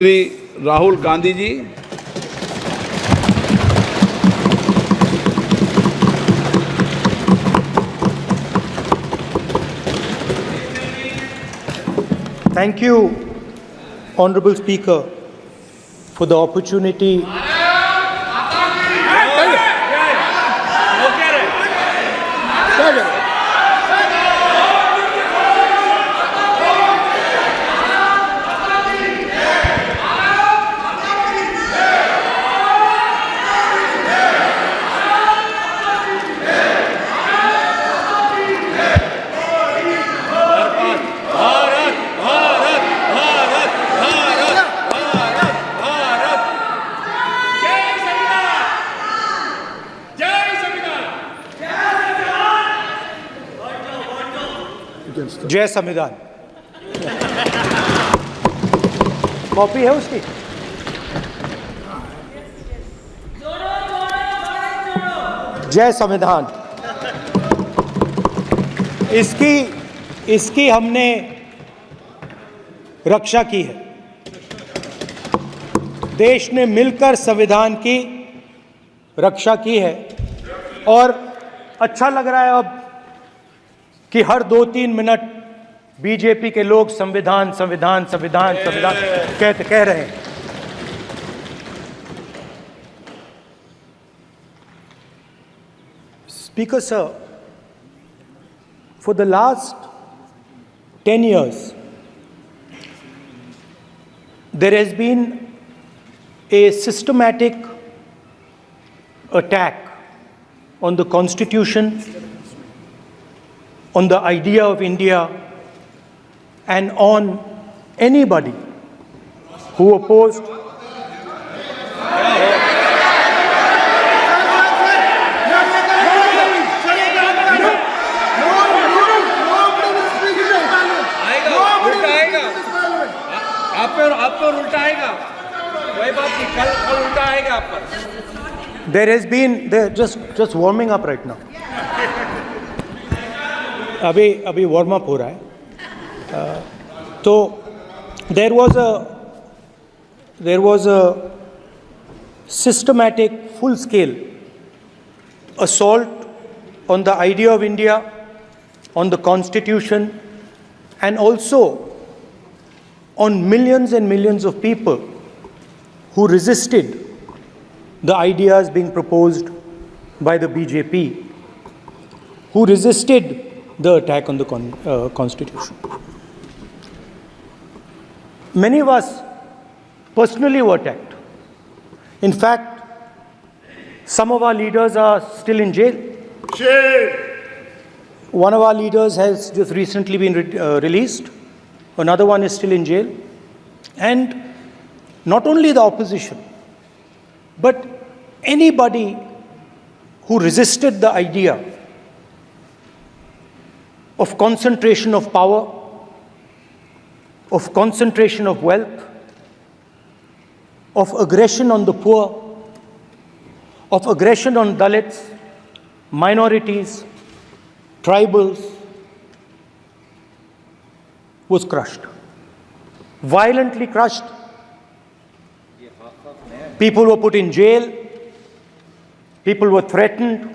Shri Rahul Gandhi ji. Thank you, Honorable Speaker, for the opportunity. जय संविधान। Copy है उसकी? जय संविधान। इसकी हमने रक्षा की है। देश ने मिलकर संविधान की रक्षा की है और अच्छा लग रहा है अब कि हर 2-3 मिनट बीजेपी के लोग संविधान संविधान संविधान संविधान कह रहे हैं। Speaker sir, for the last 10 years, there has been a systematic attack on the Constitution, on the idea of India, and on anybody who opposed आप पर उल्टा आएगा, कोई बात नहीं, कल उल्टा आएगा आप पर। There has been just warming up right now. अभी वार्म अप हो रहा है। तो there was a systematic, full-scale assault on the idea of India, on the Constitution, and also on millions and millions of people who resisted the ideas being proposed by the BJP, who resisted the attack on the Constitution. Many of us personally were attacked. In fact, some of our leaders are still in jail. One of our leaders has just recently been released. Another one is still in jail. And not only the opposition, but anybody who resisted the idea of concentration of power, of concentration of wealth, of aggression on the poor, of aggression on Dalits, minorities, tribals, was crushed, violently crushed. People were put in jail, people were threatened,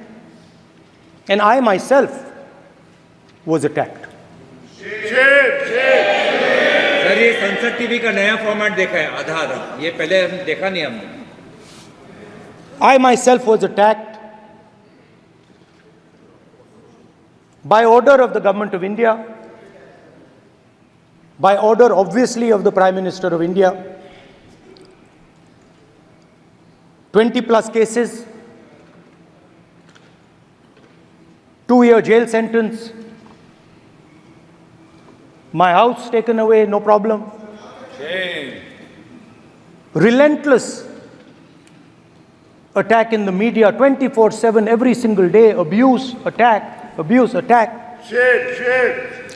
and I myself was attacked. Sir, ये संसद TV का नया format देखा है, आधा ये पहले हम देखा नहीं हमने। I myself was attacked by order of the government of India, by order obviously of the Prime Minister of India. 20+ cases, 2-year jail sentence, my house taken away, no problem. Relentless attack in the media, 24/7, every single day, abuse, attack, abuse, attack.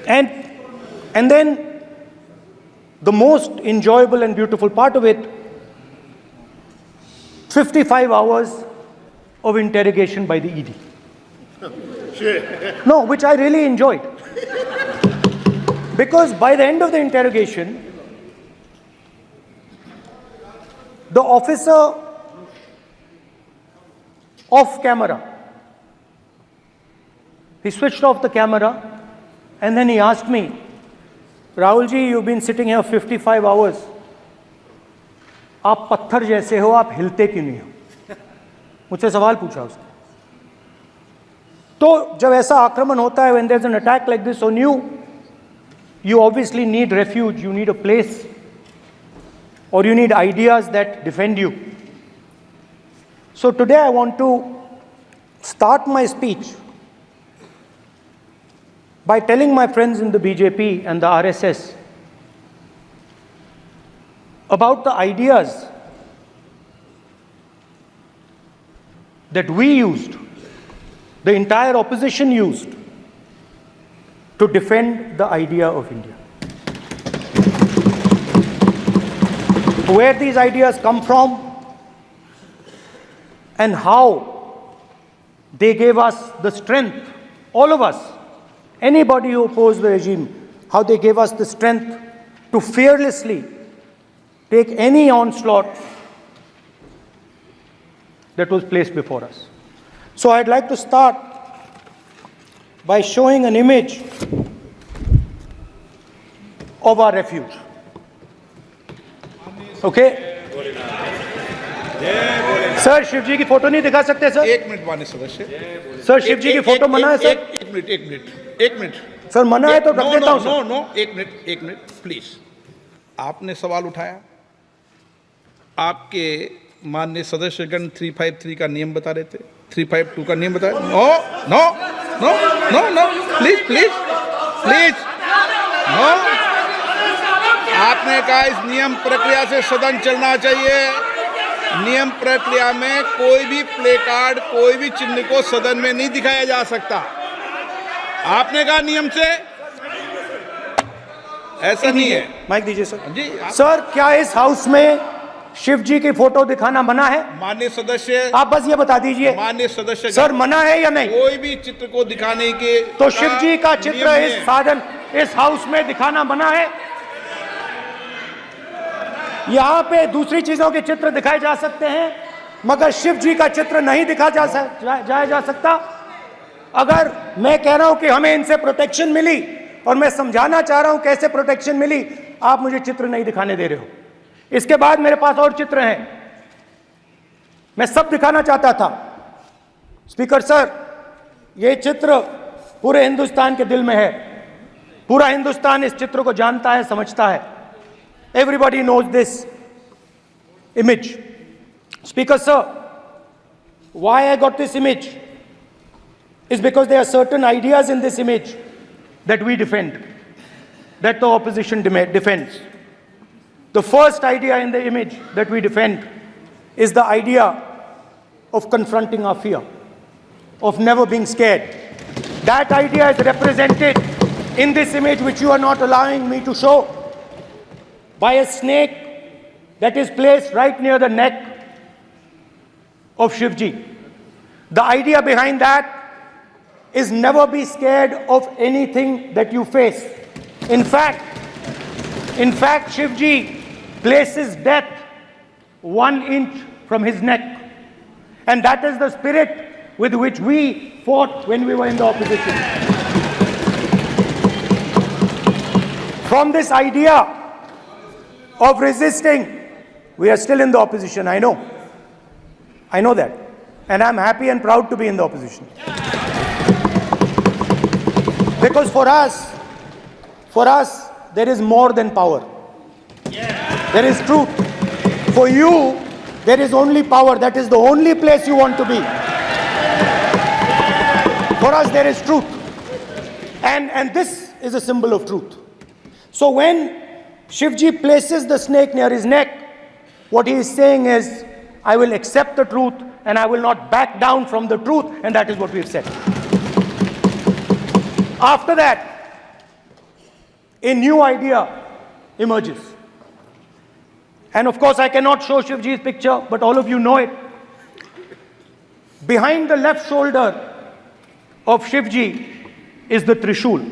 And then the most enjoyable and beautiful part of it, 55 hours of interrogation by the ED. No, which I really enjoyed. Because by the end of the interrogation, the officer off camera, he switched off the camera and then he asked me, Rahul ji, you've been sitting here 55 hours. आप पत्थर जैसे हो, आप हिलते क्यों नहीं हो? मुझसे सवाल पूछा उसने. तो जब ऐसा आक्रमण होता है, when there's an attack like this on you, you obviously need refuge, you need a place, or you need ideas that defend you. So today I want to start my speech by telling my friends in the BJP and the RSS about the ideas that we used, the entire opposition used, to defend the idea of India. Where these ideas come from and how they gave us the strength, all of us, anybody who opposed the regime, how they gave us the strength to fearlessly take any onslaught that was placed before us. So I'd like to start by showing an image of our refuge. Okay? Sir Shiv ji की photo नहीं दिखा सकते sir? एक minute माननीय सदस्य. Sir Shiv ji की photo मना है सर? एक मिनट सर मना है तो रख देता हूं सर. नो एक मिनट प्लीज. आपने सवाल उठाया, आपके माननीय सदस्यगण 353 का नियम बता रहे थे, 352 का नियम बता रहे. No please no. आपने कहा इस नियम प्रक्रिया से सदन चलना चाहिए. नियम प्रक्रिया में कोई भी प्ले कार्ड, कोई भी चिन्ह को सदन में नहीं दिखाया जा सकता. आपने कहा नियम से, ऐसा नहीं है. माइक दीजिए सर. जी सर क्या इस हाउस में शिव जी की फोटो दिखाना मना है? माननीय सदस्य, आप बस ये बता दीजिए. माननीय सदस्य सर मना है या नहीं? कोई भी चित्र को दिखाने के तो शिव जी का चित्र नियम इस है. साधन इस हाउस में दिखाना मना है? यहाँ पे दूसरी चीजों के चित्र दिखाए जा सकते हैं, मगर शिव जी का चित्र नहीं दिखा जाया जा सकता. अगर मैं कह रहा हूं कि हमें इनसे प्रोटेक्शन मिली और मैं समझाना चाह रहा हूं कैसे प्रोटेक्शन मिली, आप मुझे चित्र नहीं दिखाने दे रहे हो. इसके बाद मेरे पास और चित्र हैं, मैं सब दिखाना चाहता था. स्पीकर सर, ये चित्र पूरे हिंदुस्तान के दिल में है. पूरा हिंदुस्तान इस चित्र को जानता है, समझता है. Everybody knows this image. Speaker sir, why I got this image is because there are certain ideas in this image that we defend, that the opposition defends. The first idea in the image that we defend is the idea of confronting our fear, of never being scared. That idea is represented in this image, which you are not allowing me to show, by a snake that is placed right near the neck of Shivji. The idea behind that is never be scared of anything that you face. In fact, Shivji places death 1 inch from his neck. And that is the spirit with which we fought when we were in the opposition. From this idea of resisting, we are still in the opposition, I know. I know that. And I'm happy and proud to be in the opposition. Because for us, there is more than power. There is truth. For you, there is only power. That is the only place you want to be. For us, there is truth. And this is a symbol of truth. So when Shivji places the snake near his neck, what he is saying is, I will accept the truth and I will not back down from the truth, and that is what we have said. After that, a new idea emerges. And of course, I cannot show Shivji's picture, but all of you know it. Behind the left shoulder of Shivji is the Trishul.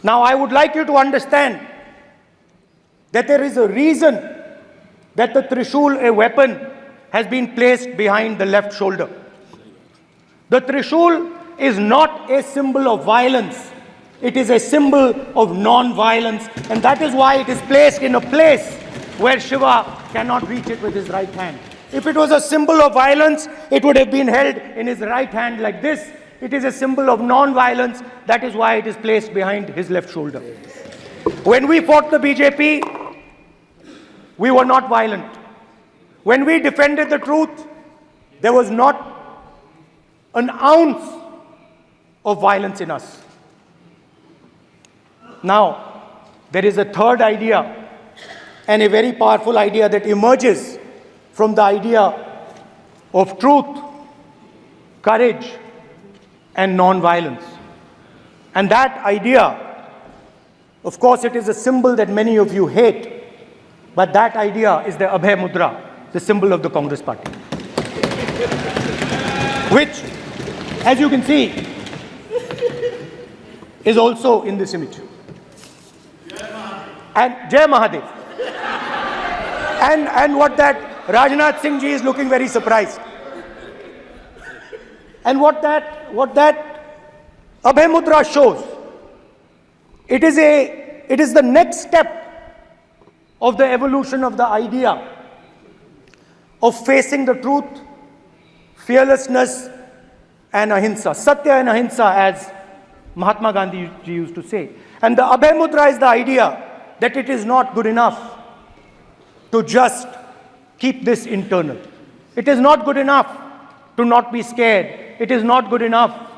Now, I would like you to understand that there is a reason that the Trishul, a weapon, has been placed behind the left shoulder. The Trishul is not a symbol of violence. It is a symbol of non-violence, and that is why it is placed in a place where Shiva cannot reach it with his right hand. If it was a symbol of violence, it would have been held in his right hand like this. It is a symbol of non-violence. That is why it is placed behind his left shoulder. When we fought the BJP, we were not violent. When we defended the truth, there was not an ounce of violence in us. Now, there is a third idea, and a very powerful idea that emerges from the idea of truth, courage, and non-violence. And that idea, of course, it is a symbol that many of you hate, but that idea is the Abhay Mudra, the symbol of the Congress Party, which, as you can see, is also in this image. And Jai Mahadev. And what that Rajnath Singh ji is looking very surprised. And what that Abhay Mudra shows, it is the next step of the evolution of the idea of facing the truth, fearlessness, and ahimsa. Satya and ahimsa, as Mahatma Gandhi ji used to say. And the Abhay Mudra is the idea that it is not good enough to just keep this internal. It is not good enough to not be scared. It is not good enough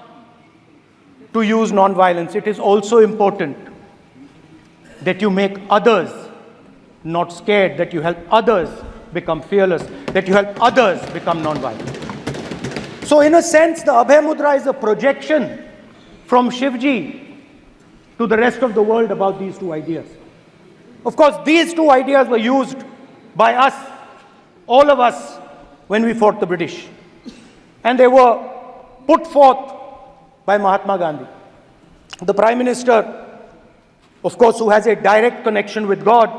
to use non-violence. It is also important that you make others not scared, that you help others become fearless, that you help others become non-violent. So in a sense, the Abhay Mudra is a projection from Shivji to the rest of the world about these two ideas. Of course, these two ideas were used by us, all of us, when we fought the British. And they were put forth by Mahatma Gandhi. The Prime Minister, of course, who has a direct connection with God,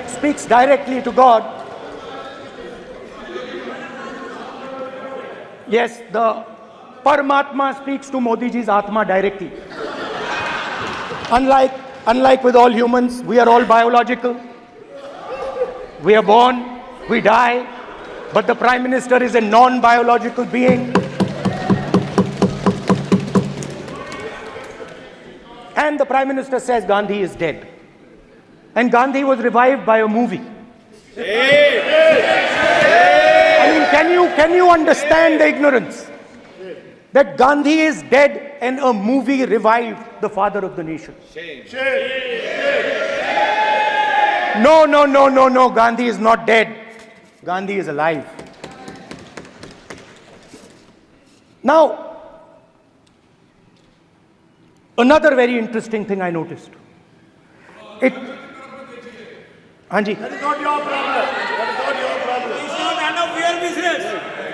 speaks directly to God. Yes, the Paramatma speaks to Modi ji's Atma directly. Unlike with all humans, we are all biological. We are born, we die, but the Prime Minister is a non-biological being. And the Prime Minister says Gandhi is dead. And Gandhi was revived by a movie. I mean, can you understand the ignorance? That Gandhi is dead and a movie revived the father of the nation. No, Gandhi is not dead. Gandhi is alive. Now, another very interesting thing I noticed. Hanji. That is not your problem. That is not your problem. It is not none of your business.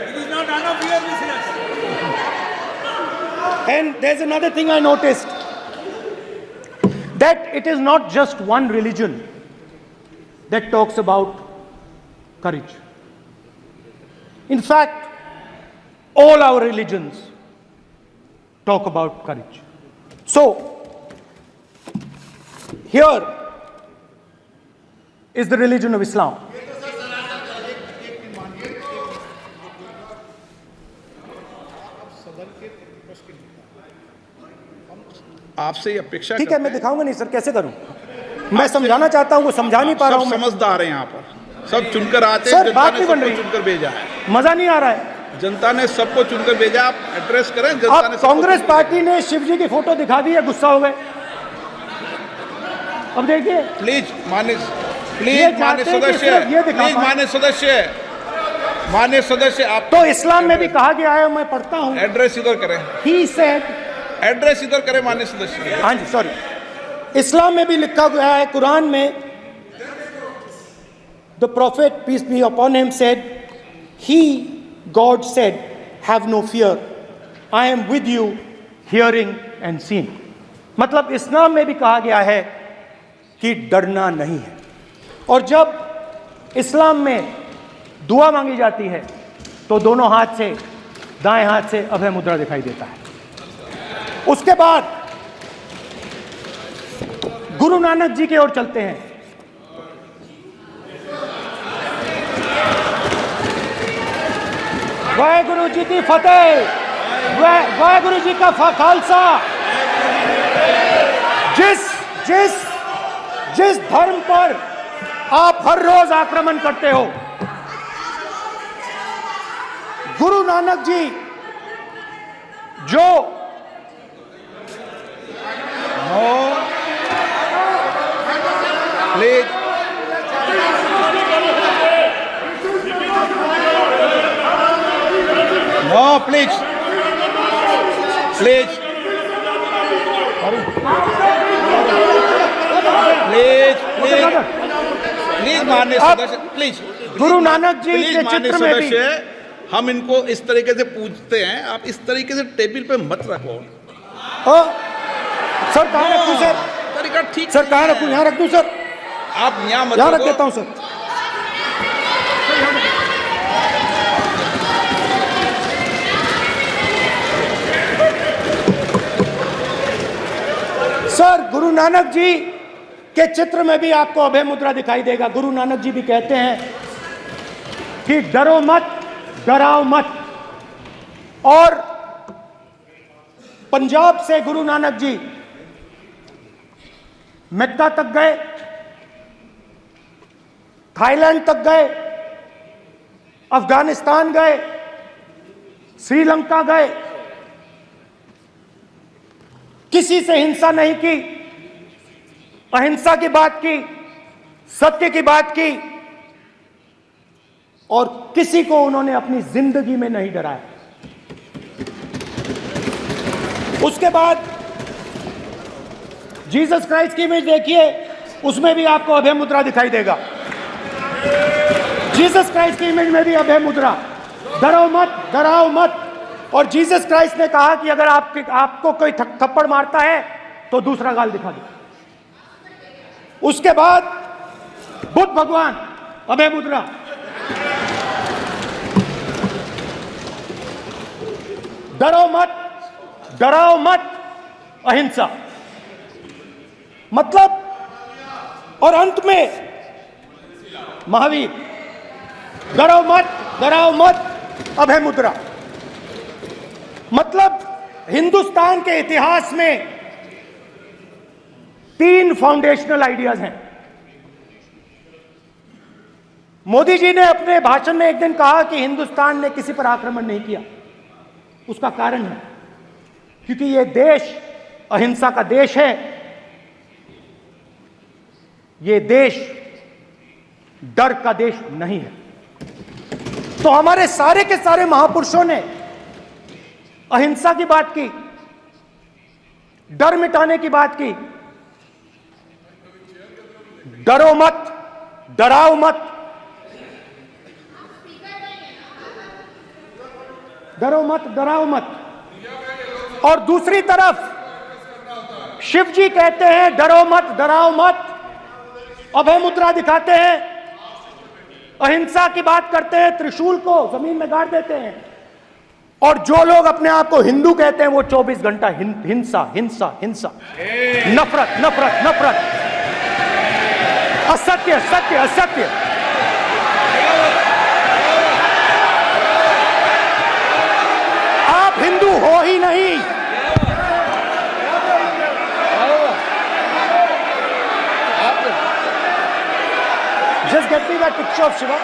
It is not none of your business. And there's another thing I noticed. That it is not just one religion that talks about courage. In fact, all our religions talk about courage. So, here is the religion of Islam. आपसे ये अपेक्षा ठीक है, मैं दिखाऊंगा नहीं sir, कैसे करूं? मैं समझाना चाहता हूं, वो समझा नहीं पा रहा हूं। सब समझदार हैं यहाँ पर, सब चुनकर आते हैं। सर, बात नहीं बन रही, चुनकर भेजा है, मजा नहीं आ रहा है। जनता ने सबको चुनकर भेजा। आप एड्रेस करें जनता ने। अब कांग्रेस पार्टी ने शिवजी की फोटो दिखा दी है, गुस्सा हो गए। अब देखिए, प्लीज मान्य सदस्य, आप तो इस्लाम में भी कहा गया है, मैं पढ़ता हूं। एड्रेस इधर करें। He said, एड्रेस इधर करें मान्य सदस्य। हाँ जी, सॉरी, इस्लाम में भी लिखा गया है, कुरान में, the prophet peace be upon him said, God said, have no fear, I am with you, hearing and seeing. मतलब इस्लाम में भी कहा गया है कि डरना नहीं है। और जब इस्लाम में दुआ मांगी जाती है तो दोनों हाथ से, दाएं हाथ से अभय मुद्रा दिखाई देता है। उसके बाद गुरु नानक जी की ओर चलते हैं। वाहेगुरु जी की फतेह, वाहेगुरु जी का खालसा। जिस धर्म पर आप हर रोज आक्रमण करते हो, गुरु नानक जी जो please no, please please please please please माननीय सदस्य, please Guru Nanak ji please के माननीय चित्र में भी सदस्य, हम इनको इस तरीके से पूछते हैं, आप इस तरीके से टेबल पे मत रखो। सर कहाँ रखूं सर? तरीका ठीक सर कहाँ रखूं? यहाँ रख दूं सर? आप यहाँ मत यहाँ रख रखो। देता हूं सर। सर गुरु नानक जी के चित्र में भी आपको अभय मुद्रा दिखाई देगा। गुरु नानक जी भी कहते हैं कि डरो मत, डराओ मत। और पंजाब से गुरु नानक जी मक्का तक गए, थाईलैंड तक गए, अफगानिस्तान गए, श्रीलंका गए, किसी से हिंसा नहीं की, अहिंसा की बात की, सत्य की बात की, और किसी को उन्होंने अपनी जिंदगी में नहीं डराया। उसके बाद जीसस क्राइस्ट की इमेज देखिए, उसमें भी आपको अभय मुद्रा दिखाई देगा। जीसस क्राइस्ट की इमेज में भी अभय मुद्रा, डरो मत, डराओ मत। और जीसस क्राइस्ट ने कहा कि अगर आपको कोई थप्पड़ मारता है तो दूसरा गाल दिखा दो। उसके बाद बुद्ध भगवान, अभय मुद्रा। डरो मत, डराओ मत, अहिंसा। मतलब, और अंत में महावीर, डरो मत, डराओ मत, अभय मुद्रा। मतलब हिंदुस्तान के इतिहास में 3 फाउंडेशनल आइडियाज हैं। मोदी जी ने अपने भाषण में एक दिन कहा कि हिंदुस्तान ने किसी पर आक्रमण नहीं किया। उसका कारण है क्योंकि यह देश अहिंसा का देश है। यह देश डर का देश नहीं है। तो हमारे सारे के सारे महापुरुषों ने अहिंसा की बात की, डर मिटाने की बात की। डरो मत, डराओ मत, डरो मत, डराओ मत। और दूसरी तरफ शिव जी कहते हैं डरो मत, डराओ मत, अभय मुद्रा दिखाते हैं, अहिंसा की बात करते हैं, त्रिशूल को जमीन में गाड़ देते हैं। और जो लोग अपने आप को हिंदू कहते हैं वो 24 घंटा हिंसा, हिंसा, हिंसा, नफरत, नफरत, नफरत, असत्य, सत्य, असत्य। आप हिंदू हो ही नहीं। Just get me that picture of Shiva.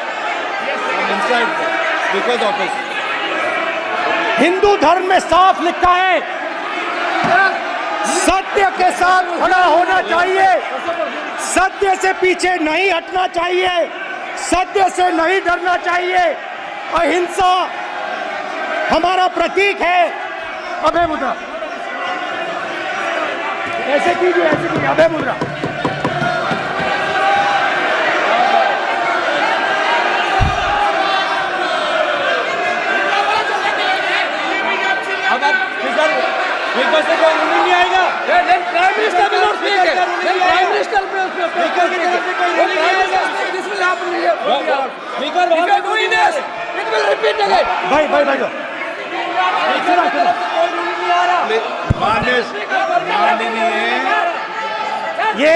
Inside, because of us. Hindu धर्म में साफ लिखा है, सत्य के साथ खड़ा होना चाहिए, सत्य से पीछे नहीं हटना चाहिए, सत्य से नहीं डरना चाहिए। अहिंसा हमारा प्रतीक है। अभय मुद्रा ऐसे कीजिए, ऐसे कीजिए, अभय मुद्रा। नहीं आएगा। प्राइम मिनिस्टर भी Speaker, if you are doing this, it will repeat again. भाई भाई भाई ये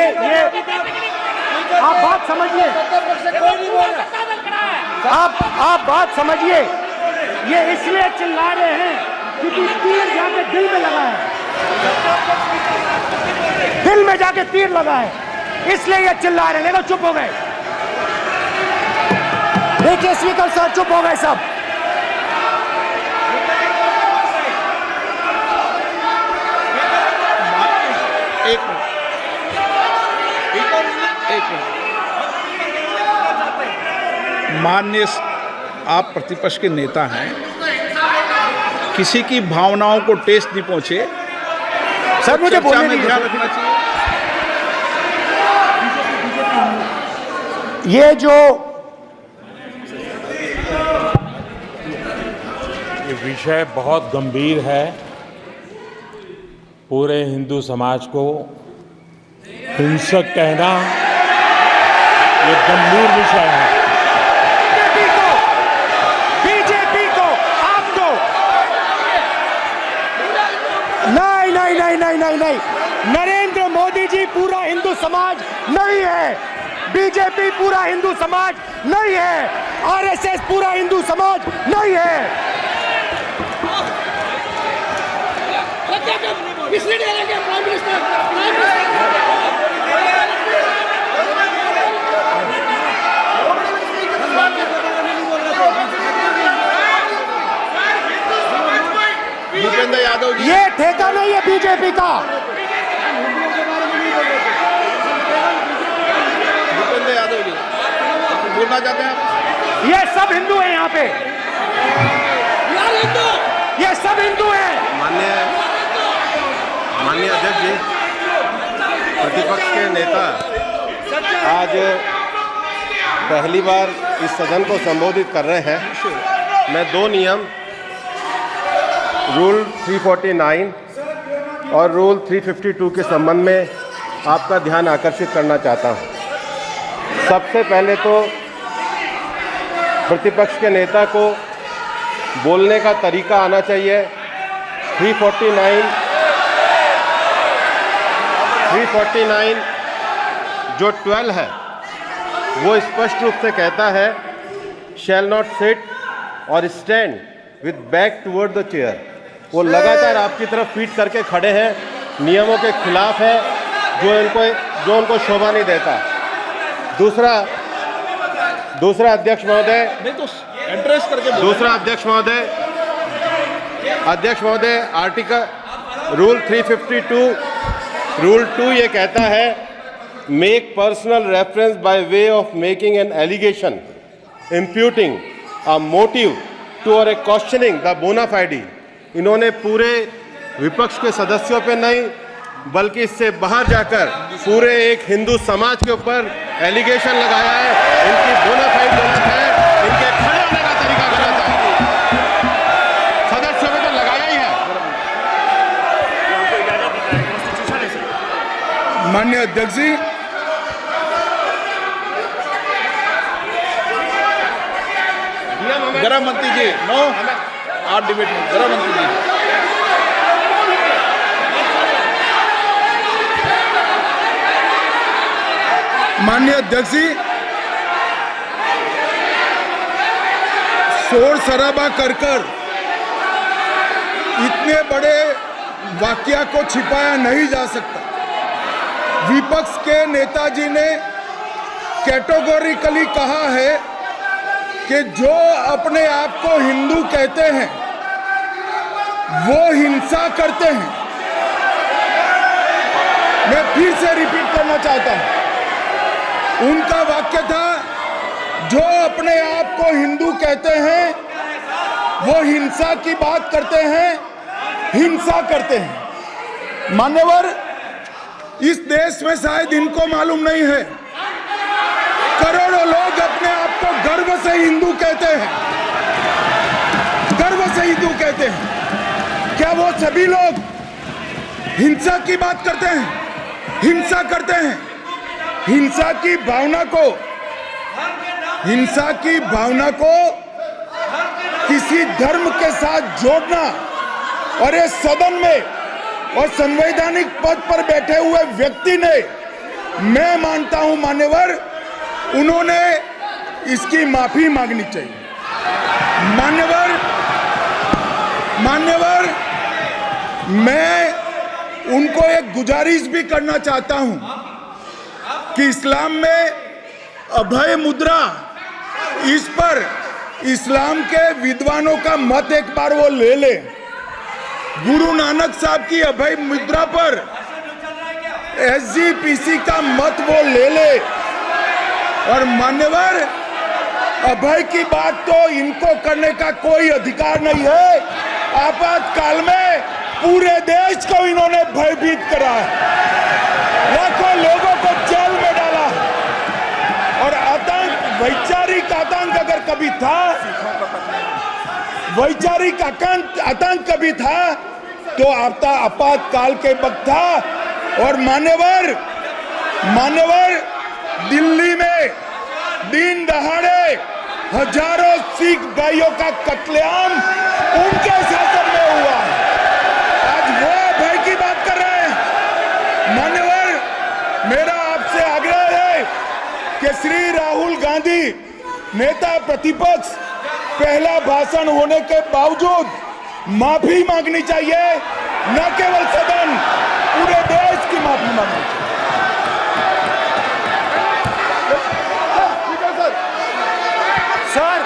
आप बात समझिए, कोई नहीं बोल रहा। आप बात समझिए। ये इसलिए चिल्ला रहे हैं क्योंकि तीर जाके दिल में लगा है, दिल में जाके तीर लगा है, इसलिए ये चिल्ला रहे हैं। देखो चुप हो गए, देखिए स्पीकर साहब चुप हो गए सब। एक मिनट। माननीय आप प्रतिपक्ष के नेता हैं, किसी की भावनाओं को ठेस नहीं पहुंचे, सर मुझे चर्चा बोलने में दीजिए। ध्यान रखना चाहिए। ये जो ये विषय बहुत गंभीर है, पूरे हिंदू समाज को हिंसक कहना ये गंभीर विषय है। बीजेपी को आपको नहीं नहीं नहीं नहीं नहीं नहीं, नरेंद्र मोदी जी पूरा हिंदू समाज नहीं है, बीजेपी पूरा हिंदू समाज नहीं है, आरएसएस पूरा हिंदू समाज नहीं है। भूपेंद्र यादव जी, ये ठेका नहीं है बीजेपी का। भूपेंद्र यादव जी बोलना चाहते हैं आप? ये सब हिंदू हैं यहाँ पे, ये सब हिंदू हैं। माननीय अध्यक्ष जी, प्रतिपक्ष के नेता आज पहली बार इस सदन को संबोधित कर रहे हैं। मैं दो नियम रूल 349 और रूल 352 के संबंध में आपका ध्यान आकर्षित करना चाहता हूं। सबसे पहले तो प्रतिपक्ष के नेता को बोलने का तरीका आना चाहिए। 349 जो 12 है वो स्पष्ट रूप से कहता है शैल नॉट सिट और stand with back toward the chair. वो लगातार आपकी तरफ पीठ करके खड़े हैं, नियमों के खिलाफ है, जो उनको शोभा नहीं देता। दूसरा अध्यक्ष महोदय, नहीं तो एड्रेस करके बोलो। दूसरा अध्यक्ष महोदय आर्टिकल रूल 352 रूल 2 ये कहता है make personal reference by way of making an allegation imputing a motive to or a questioning the बोना फाइडी। इन्होंने पूरे विपक्ष के सदस्यों पे नहीं बल्कि इससे बाहर जाकर पूरे एक हिंदू समाज के ऊपर एलिगेशन लगाया है। इनकी बोना फाइड गलत है, इनके खड़े होने का तरीका गलत है। सदस्यों में तो लगाया ही है। माननीय अध्यक्ष जी, गृह मंत्री जी, नो आप डिबेट में गृह मंत्री जी। माननीय अध्यक्ष जी, शोर शराबा कर इतने बड़े वाकया को छिपाया नहीं जा सकता। विपक्ष के नेताजी ने कैटेगोरिकली कहा है कि जो अपने आप को हिंदू कहते हैं वो हिंसा करते हैं। मैं फिर से रिपीट करना चाहता हूं, उनका वाक्य था जो अपने आप को हिंदू कहते हैं वो हिंसा की बात करते हैं, हिंसा करते हैं। मान्यवर, इस देश में शायद इनको मालूम नहीं है, करोड़ों लोग अपने आप को गर्व से हिंदू कहते हैं, गर्व से हिंदू कहते हैं। क्या वो सभी लोग हिंसा की बात करते हैं, हिंसा करते हैं? हिंसा की भावना को हिंसा की भावना को किसी धर्म के साथ जोड़ना, और ये सदन में और संवैधानिक पद पर बैठे हुए व्यक्ति ने, मैं मानता हूं मान्यवर, उन्होंने इसकी माफी मांगनी चाहिए। मान्यवर, मैं उनको एक गुजारिश भी करना चाहता हूं कि इस्लाम में अभय मुद्रा, इस पर इस्लाम के विद्वानों का मत एक बार वो ले ले। गुरु नानक साहब की अभय मुद्रा पर SGPC का मत वो ले ले। और मान्यवर, अभय की बात तो इनको करने का कोई अधिकार नहीं है। आपातकाल में पूरे देश को इन्होंने भयभीत करा, लाखों लोगों को जेल में डाला, और आतंक, वैचारिक आतंक अगर कभी था, वैचारिक आतंक कभी था तो आपातकाल के वक्त था। और मान्यवर, दिल्ली में दिन दहाड़े हजारों सिख भाइयों का कत्लेआम उनके शासन में हुआ। आज वो भय की बात कर रहे हैं। मान्यवर, मेरा आपसे आग्रह है कि श्री राहुल गांधी, नेता प्रतिपक्ष, पहला भाषण होने के बावजूद माफी मांगनी चाहिए, न केवल सदन, पूरे देश की माफी मांगनी चाहिए। सर,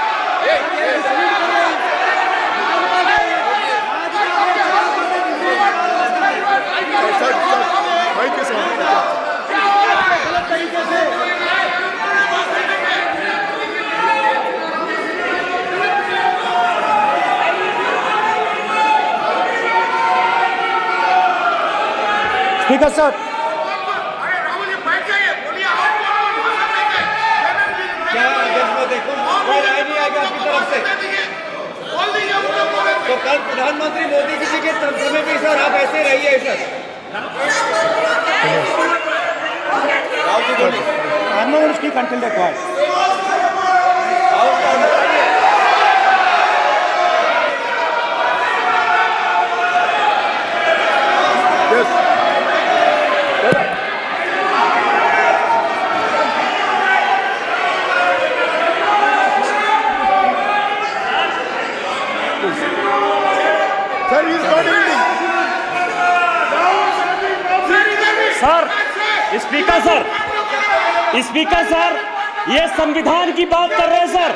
स्पीकर सर, तो कल प्रधानमंत्री मोदी जी के समय भी सर आप ऐसे रहिए sir. I'm not going to speak until they're quiet. Speaker sir, ये संविधान की बात कर रहे हैं सर,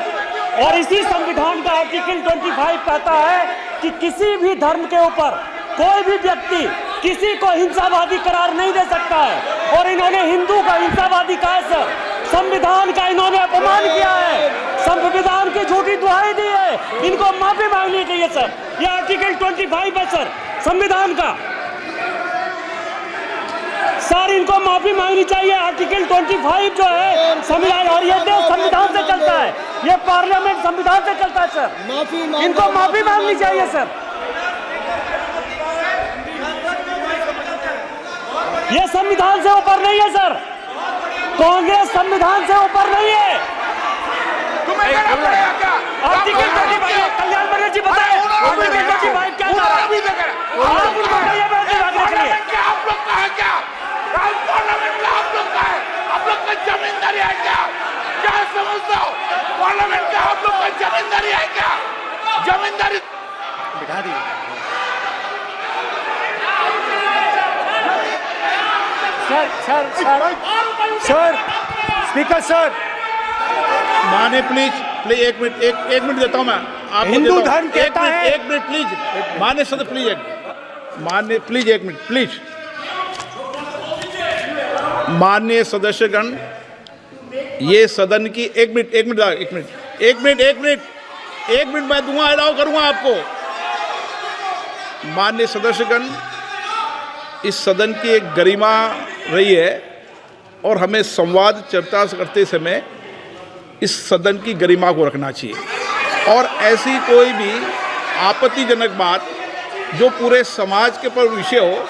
और इसी संविधान का आर्टिकल 25 कहता है कि किसी भी धर्म के ऊपर कोई भी व्यक्ति किसी को हिंसावादी करार नहीं दे सकता है, और इन्होंने हिंदू का हिंसावादी कहा है सर। संविधान का इन्होंने अपमान किया है, संविधान की झूठी दुहाई दी है, इनको माफी मांगनी चाहिए सर। ये आर्टिकल 25 है सर संविधान का, सर इनको माफी मांगनी चाहिए। आर्टिकल 25 जो है संविधान, और ये देश संविधान से चलता है, ये पार्लियामेंट संविधान से चलता है सर, इनको माफी मांगनी चाहिए सर। ये संविधान से ऊपर नहीं है सर, कांग्रेस संविधान से ऊपर नहीं है। आर्टिकल 25, कल्याण बनर्जी बताए आर्टिकल 25 क्या था? आप उनको कहिए आप लोग का है क्या? पार्लियामेंट का आप लोग का है, आप लोग का जमींदारी है क्या? क्या समझते हो? पार्लियामेंट का आप लोग का जमींदारी है क्या? जमींदारी बिठा दी। सर, स्पीकर सर, माने प्लीज एक मिनट देता हूं मैं आपको। हिंदू धर्म कहता है, एक मिनट प्लीज, माने सदस्य प्लीज एक मिनट प्लीज। माननीय सदस्यगण, ये सदन की एक मिनट मैं दूंगा, अलाउ करूंगा आपको। माननीय सदस्यगण, इस सदन की एक गरिमा रही है और हमें संवाद चर्चा करते समय इस सदन की गरिमा को रखना चाहिए, और ऐसी कोई भी आपत्तिजनक बात जो पूरे समाज के पर विषय हो,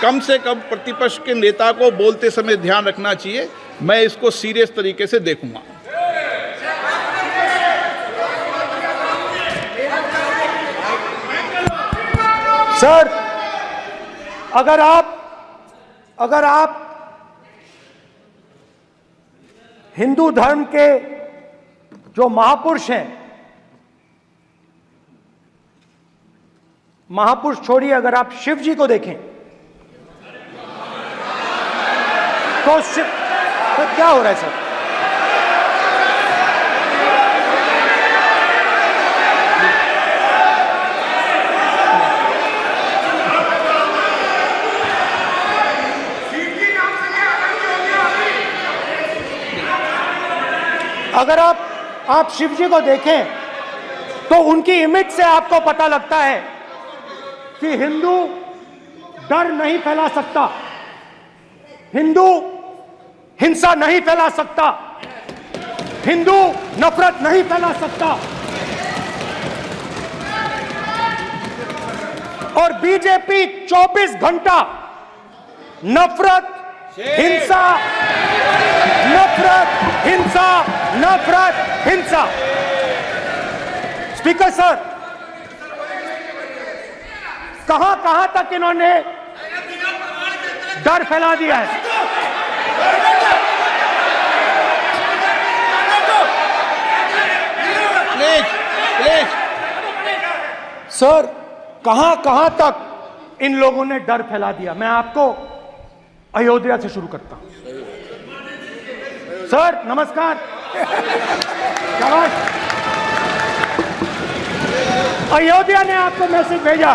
कम से कम प्रतिपक्ष के नेता को बोलते समय ध्यान रखना चाहिए। मैं इसको सीरियस तरीके से देखूंगा। सर, अगर आप हिंदू धर्म के जो महापुरुष हैं, महापुरुष छोड़िए, अगर आप शिव जी को देखें तो क्या हो रहा है सर? अगर आप शिव जी को देखें तो उनकी इमेज से आपको पता लगता है कि हिंदू डर नहीं फैला सकता, हिंदू हिंसा नहीं फैला सकता, हिंदू नफरत नहीं फैला सकता। और बीजेपी 24 घंटा नफरत, हिंसा, नफरत, हिंसा, नफरत, हिंसा। स्पीकर सर, कहां तक इन्होंने डर फैला दिया है? प्लीज सर, कहां तक इन लोगों ने डर फैला दिया? मैं आपको अयोध्या से शुरू करता हूं। सर नमस्कार, शाबाश। अयोध्या ने आपको मैसेज भेजा,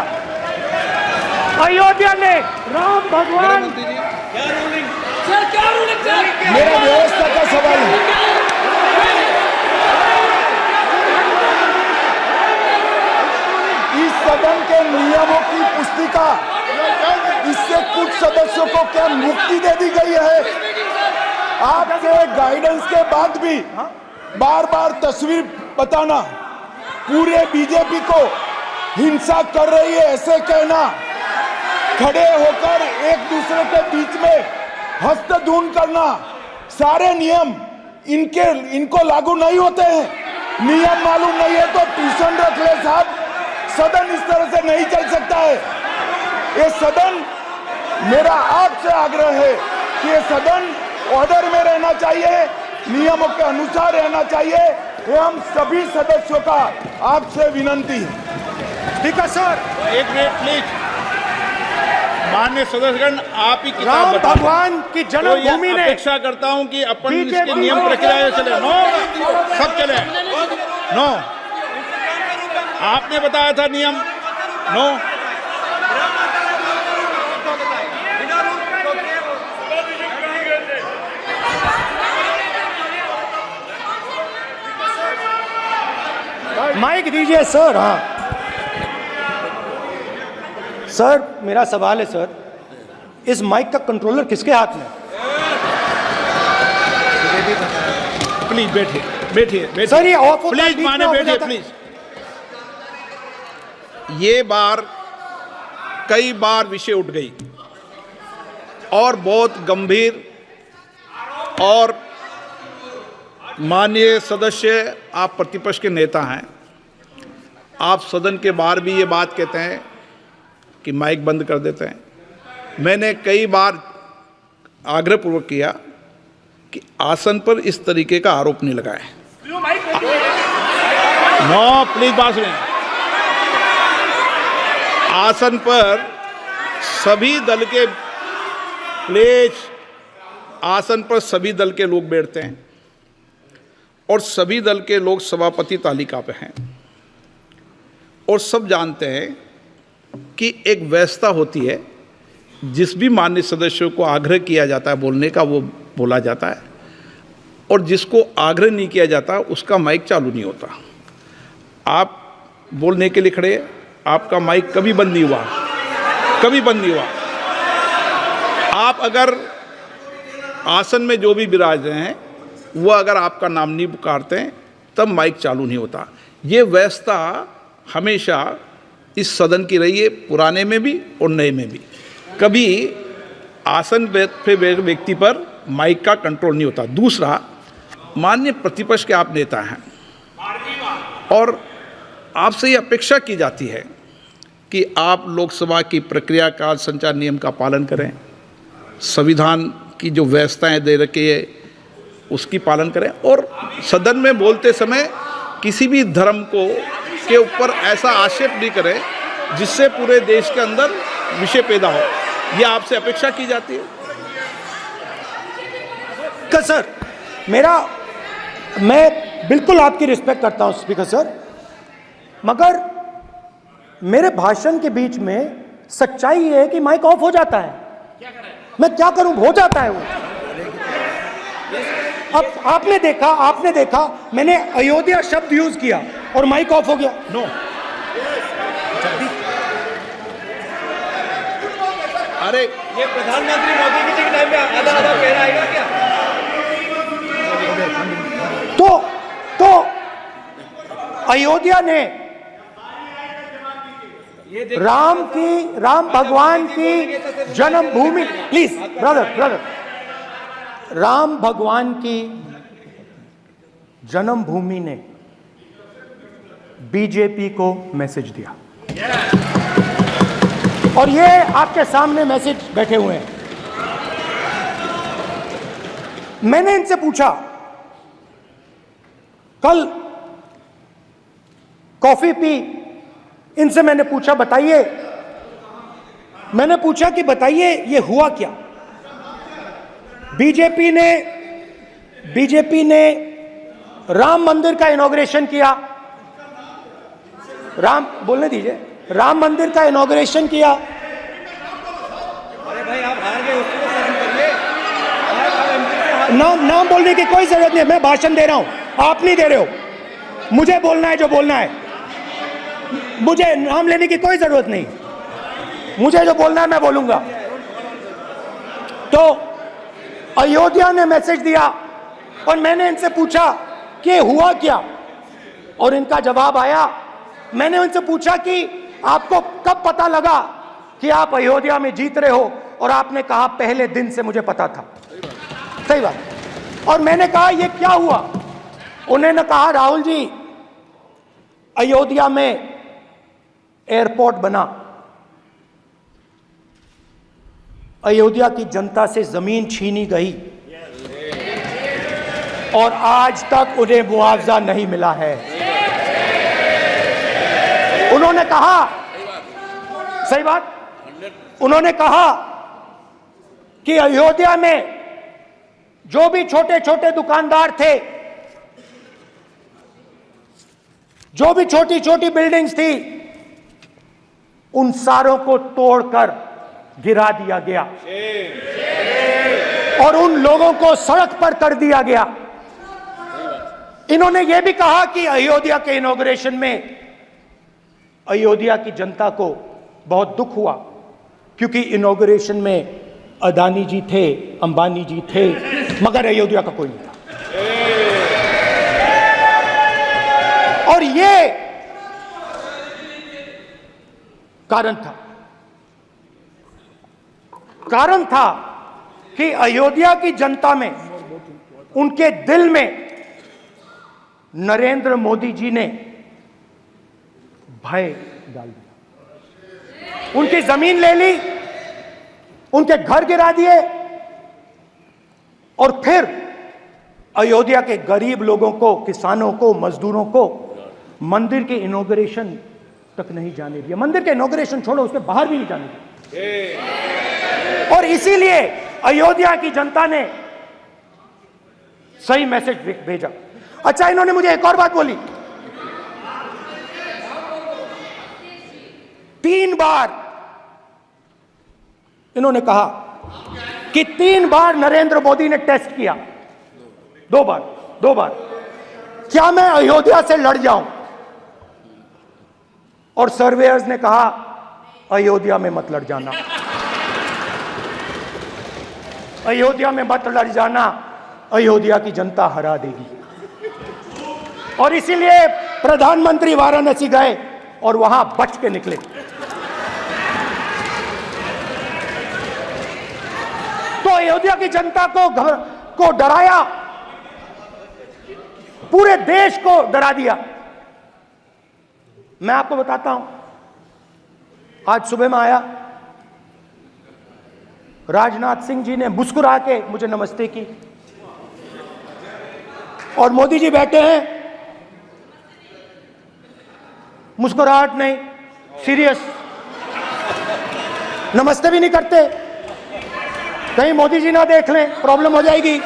अयोध्या ने राम भगवान। मेरा व्यवस्था का सवाल है। इस सदन के नियमों की पुस्तिका, इससे कुछ सदस्यों को क्या मुक्ति दे दी गई है? आपके गाइडेंस के बाद भी बार बार तस्वीर बताना, पूरे बीजेपी को हिंसा कर रही है ऐसे कहना, खड़े होकर एक दूसरे के बीच में हस्तधून करना, सारे नियम इनको लागू नहीं होते हैं। नियम मालूम नहीं है तो ट्यूशन रख ले साहब, सदन इस तरह से नहीं चल सकता है। ये सदन, मेरा आपसे आग्रह है कि ये सदन ऑर्डर में रहना चाहिए, नियमों के अनुसार रहना चाहिए। ये हम सभी सदस्यों का आपसे विनंती है। स्पीकर सर, एक मिनट प्लीज। माननीय सदस्यगण, आप ही किताब राम बताओ। भगवान की जन्मभूमि तो ने अपेक्षा करता हूं कि अपन बीजेपी इसके नियम प्रक्रिया चले। नो, सब चले। नो, आपने बताया था नियम। नो, माइक दीजिए सर। हाँ सर, मेरा सवाल है सर, इस माइक का कंट्रोलर किसके हाथ में? प्लीज बैठिए, बैठिए सर, ये ऑफ होता है, प्लीज, बीच में माने ऑफ हो बैठिए जाता है। प्लीज। ये बार कई बार विषय उठ गई और बहुत गंभीर, और माननीय सदस्य, आप प्रतिपक्ष के नेता हैं, आप सदन के बाहर भी ये बात कहते हैं कि माइक बंद कर देते हैं। मैंने कई बार आग्रहपूर्वक किया कि आसन पर इस तरीके का आरोप नहीं लगाएं। नो, प्लीज बात सुनिए। आसन पर सभी दल के, प्लीज, आसन पर सभी दल के लोग बैठते हैं और सभी दल के लोग सभापति तालिका पे हैं, और सब जानते हैं कि एक व्यवस्था होती है, जिस भी माननीय सदस्यों को आग्रह किया जाता है बोलने का वो बोला जाता है, और जिसको आग्रह नहीं किया जाता उसका माइक चालू नहीं होता। आप बोलने के लिए खड़े, आपका माइक कभी बंद नहीं हुआ, कभी बंद नहीं हुआ। आप अगर आसन में जो भी विराज रहे हैं वो अगर आपका नाम नहीं पुकारते हैं तब माइक चालू नहीं होता। ये व्यवस्था हमेशा इस सदन की रही है, पुराने में भी और नए में भी। कभी आसन पे व्यक्ति पर माइक का कंट्रोल नहीं होता। दूसरा, माननीय प्रतिपक्ष के आप नेता हैं और आपसे ये अपेक्षा की जाती है कि आप लोकसभा की प्रक्रिया का संचार नियम का पालन करें, संविधान की जो व्यवस्थाएं दे रखी है उसकी पालन करें, और सदन में बोलते समय किसी भी धर्म को के ऊपर ऐसा आक्षेप नहीं करें जिससे पूरे देश के अंदर विषय पैदा हो। यह आपसे अपेक्षा की जाती है। सर, मैं बिल्कुल आपकी रिस्पेक्ट करता हूं स्पीकर सर, मगर मेरे भाषण के बीच में सच्चाई ये है कि माइक ऑफ हो जाता है। मैं क्या करूं, हो जाता है वो। अब आपने देखा मैंने अयोध्या शब्द यूज किया और माइक ऑफ हो गया। नो, अरे ये प्रधानमंत्री मोदी जी के टाइम में आधा आधा कह रहा है क्या? तो अयोध्या ने राम भगवान की जन्मभूमि, प्लीज ब्रदर, राम भगवान की जन्मभूमि ने बीजेपी को मैसेज दिया, और ये आपके सामने मैसेज बैठे हुए हैं। मैंने इनसे पूछा, कल कॉफी पी, इनसे मैंने पूछा कि बताइए ये हुआ क्या। बीजेपी ने राम मंदिर का इनॉग्रेशन किया, बोलने दीजिए, राम मंदिर का इनॉग्रेशन किया। अरे भाई आप हार गए, उसको सहन करिए। नाम बोलने की कोई जरूरत नहीं है, मैं भाषण दे रहा हूं, आप नहीं दे रहे हो। मुझे बोलना है जो बोलना है, मुझे नाम लेने की कोई जरूरत नहीं, मुझे जो बोलना है मैं बोलूंगा। तो अयोध्या ने मैसेज दिया और मैंने इनसे पूछा कि हुआ क्या, और इनका जवाब आया। मैंने उनसे पूछा कि आपको कब पता लगा कि आप अयोध्या में जीत रहे हो, और आपने कहा पहले दिन से मुझे पता था। सही बात। और मैंने कहा ये क्या हुआ, उन्होंने कहा राहुल जी अयोध्या में एयरपोर्ट बना, अयोध्या की जनता से जमीन छीनी गई और आज तक उन्हें मुआवजा नहीं मिला है। उन्होंने कहा, सही बात, उन्होंने कहा कि अयोध्या में जो भी छोटे छोटे दुकानदार थे, जो भी छोटी छोटी बिल्डिंग्स थी, उन सारों को तोड़कर गिरा दिया गया और उन लोगों को सड़क पर कर दिया गया। इन्होंने यह भी कहा कि अयोध्या के इनॉग्रेशन में अयोध्या की जनता को बहुत दुख हुआ, क्योंकि इनॉग्रेशन में अदानी जी थे, अंबानी जी थे, मगर अयोध्या का कोई नहीं था। और ये कारण था कि अयोध्या की जनता में, उनके दिल में नरेंद्र मोदी जी ने भय डाल दिया। उनकी जमीन ले ली, उनके घर गिरा दिए, और फिर अयोध्या के गरीब लोगों को, किसानों को, मजदूरों को मंदिर के इनॉग्रेशन तक नहीं जाने दिया। मंदिर के इनॉग्रेशन छोड़ो, उसके बाहर भी नहीं जाने दिया। और इसीलिए अयोध्या की जनता ने सही मैसेज भेजा। अच्छा, इन्होंने मुझे एक और बात बोली, 3 बार इन्होंने कहा कि 3 बार नरेंद्र मोदी ने टेस्ट किया, 2 बार क्या मैं अयोध्या से लड़ जाऊं, और सर्वेयर्स ने कहा अयोध्या में मत लड़ जाना, अयोध्या में मत लड़ जाना, अयोध्या की जनता हरा देगी। और इसीलिए प्रधानमंत्री वाराणसी गए और वहां बच के निकले। तो अयोध्या की जनता को डराया, पूरे देश को डरा दिया। मैं आपको बताता हूं, आज सुबह में आया, राजनाथ सिंह जी ने मुस्कुरा के मुझे नमस्ते की, और मोदी जी बैठे हैं, मुस्कुराहट नहीं, सीरियस, नमस्ते भी नहीं करते। कहीं मोदी जी ना देख लें, प्रॉब्लम हो जाएगी।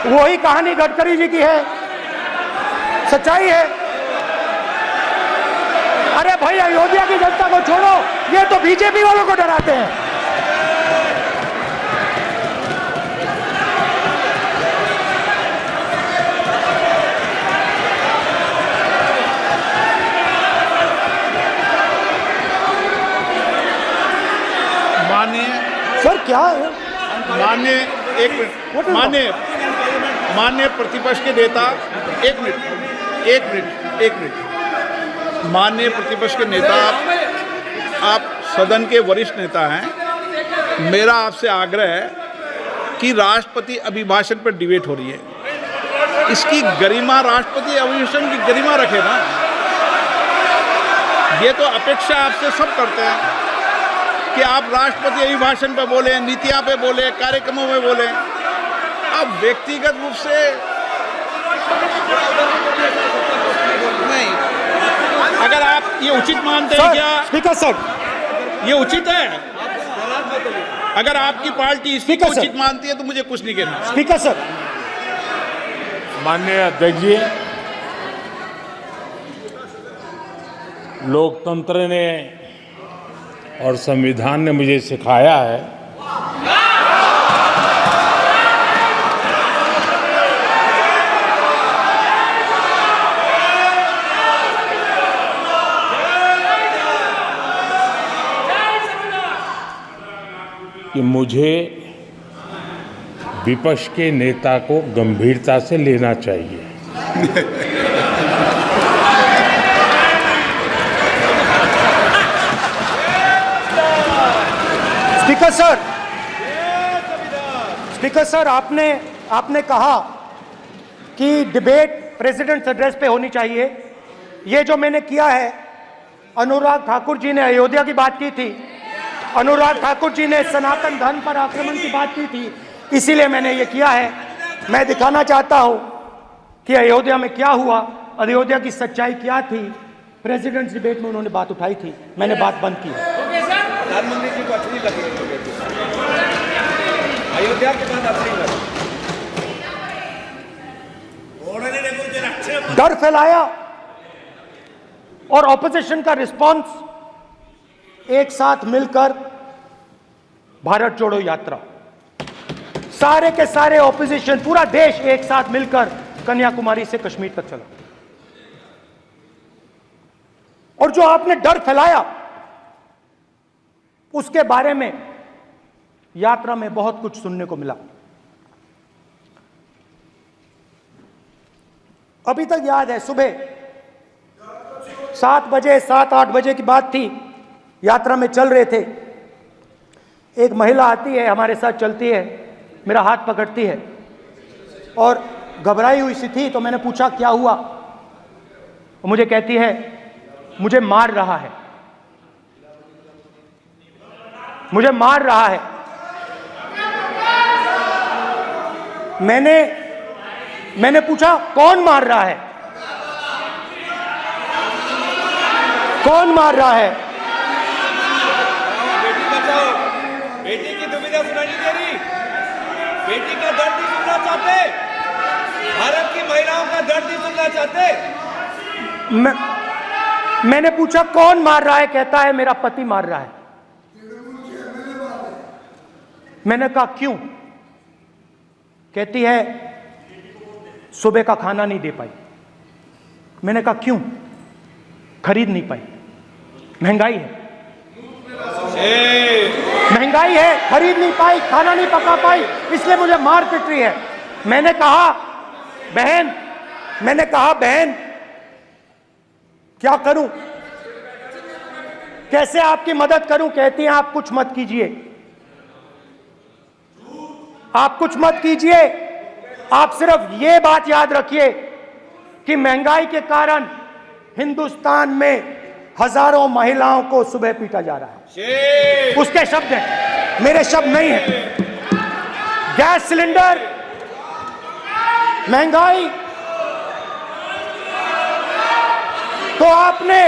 वही कहानी गडकरी जी की है, सच्चाई है। अरे भाई, अयोध्या की जनता को छोड़ो, ये तो बीजेपी वालों को डराते हैं। सर क्या है? माननीय प्रतिपक्ष के नेता, एक मिनट, माननीय प्रतिपक्ष के नेता, आप सदन के वरिष्ठ नेता हैं। मेरा आपसे आग्रह है कि राष्ट्रपति अभिभाषण पर डिबेट हो रही है, इसकी गरिमा, राष्ट्रपति अभिभाषण की गरिमा रखे ना। ये तो अपेक्षा आपसे सब करते हैं कि आप राष्ट्रपति अभिभाषण पे बोले, नीतियां पे बोले, कार्यक्रमों में बोले। अब व्यक्तिगत रूप से नहीं, अगर आप ये उचित मानते हैं क्या? स्पीकर सर, ये उचित है? अगर आपकी पार्टी इसको उचित मानती है तो मुझे कुछ नहीं कहना। स्पीकर सर, माननीय अध्यक्ष जी, लोकतंत्र ने और संविधान ने मुझे सिखाया है कि मुझे विपक्ष के नेता को गंभीरता से लेना चाहिए। स्पीकर सर, आपने कहा कि डिबेट प्रेसिडेंट्स एड्रेस पे होनी चाहिए। ये जो मैंने किया है, अनुराग ठाकुर जी ने अयोध्या की बात की थी, अनुराग ठाकुर जी ने सनातन धर्म पर आक्रमण की बात की थी, इसीलिए मैंने ये किया है। मैं दिखाना चाहता हूं कि अयोध्या में क्या हुआ, अयोध्या की सच्चाई क्या थी। प्रेसिडेंट्स डिबेट में उन्होंने बात उठाई थी, मैंने बात बंद की। प्रधानमंत्री जी को अच्छी लगी अयोध्या के बाद अच्छी लगी, डर फैलाया और ऑपोजिशन का रिस्पांस एक साथ मिलकर भारत जोड़ो यात्रा, सारे के सारे ऑपोजिशन, पूरा देश एक साथ मिलकर कन्याकुमारी से कश्मीर तक चला। और जो आपने डर फैलाया उसके बारे में यात्रा में बहुत कुछ सुनने को मिला। अभी तक याद है, सुबह 7 बजे 7-8 बजे की बात थी, यात्रा में चल रहे थे, एक महिला आती है, हमारे साथ चलती है, मेरा हाथ पकड़ती है और घबराई हुई सी थी। तो मैंने पूछा क्या हुआ, वो मुझे कहती है मुझे मार रहा है, मुझे मार रहा है। मैंने पूछा कौन मार रहा है, कौन मार रहा है? बेटी बचाओ, बेटी की दुविधा सुनाई नहीं दे रही, बेटी का दर्द नहीं सुनना चाहते, भारत की महिलाओं का दर्द नहीं सुनना चाहते। मैंने पूछा कौन मार रहा है, कहता है मेरा पति मार रहा है। मैंने कहा क्यों? कहती है सुबह का खाना नहीं दे पाई। मैंने कहा क्यों? खरीद नहीं पाई, महंगाई है, महंगाई है, खरीद नहीं पाई, खाना नहीं पका पाई, इसलिए मुझे मार पिट रही है। मैंने कहा बहन क्या करूं, कैसे आपकी मदद करूं? कहती हैं आप कुछ मत कीजिए, आप कुछ मत कीजिए, आप सिर्फ ये बात याद रखिए कि महंगाई के कारण हिंदुस्तान में हजारों महिलाओं को सुबह पीटा जा रहा है। उसके शब्द हैं, मेरे शब्द नहीं हैं। गैस सिलेंडर, महंगाई, तो आपने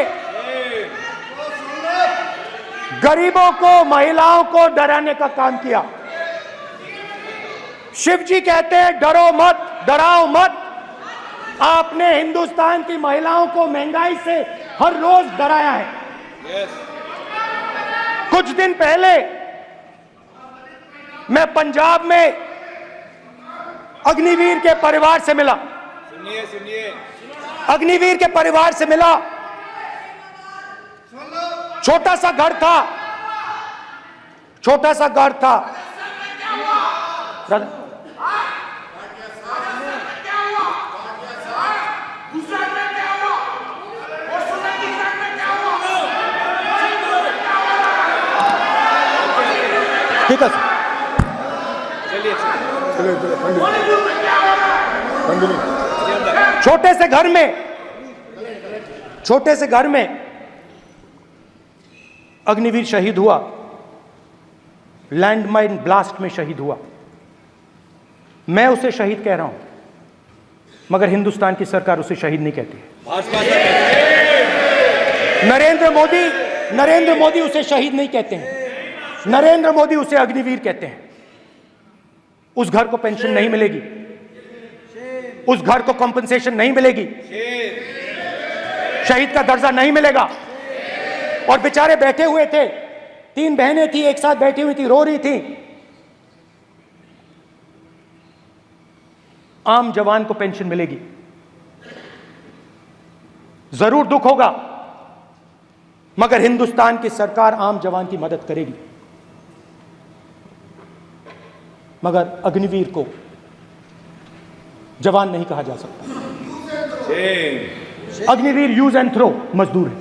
गरीबों को, महिलाओं को डराने का काम किया। शिव जी कहते हैं डरो मत, डराओ मत। आपने हिंदुस्तान की महिलाओं को महंगाई से हर रोज डराया है। कुछ दिन पहले मैं पंजाब में अग्निवीर के परिवार से मिला। सुनिए अग्निवीर के परिवार से मिला। छोटा सा घर था, छोटा सा घर था। ठीक है सर, छोटे से घर में अग्निवीर शहीद हुआ, लैंडमाइन ब्लास्ट में शहीद हुआ। मैं उसे शहीद कह रहा हूं, मगर हिंदुस्तान की सरकार उसे शहीद नहीं कहती। नरेंद्र मोदी उसे शहीद नहीं कहते हैं। नरेंद्र मोदी उसे अग्निवीर कहते हैं। उस घर को पेंशन नहीं मिलेगी, उस घर को कॉम्पनसेशन नहीं मिलेगी, शहीद का दर्जा नहीं मिलेगा। और बेचारे बैठे हुए थे, 3 बहनें थी, एक साथ बैठी हुई थी, रो रही थी। आम जवान को पेंशन मिलेगी, जरूर दुख होगा, मगर हिंदुस्तान की सरकार आम जवान की मदद करेगी। मगर अग्निवीर को जवान नहीं कहा जा सकता। अग्निवीर यूज एंड थ्रो मजदूर है।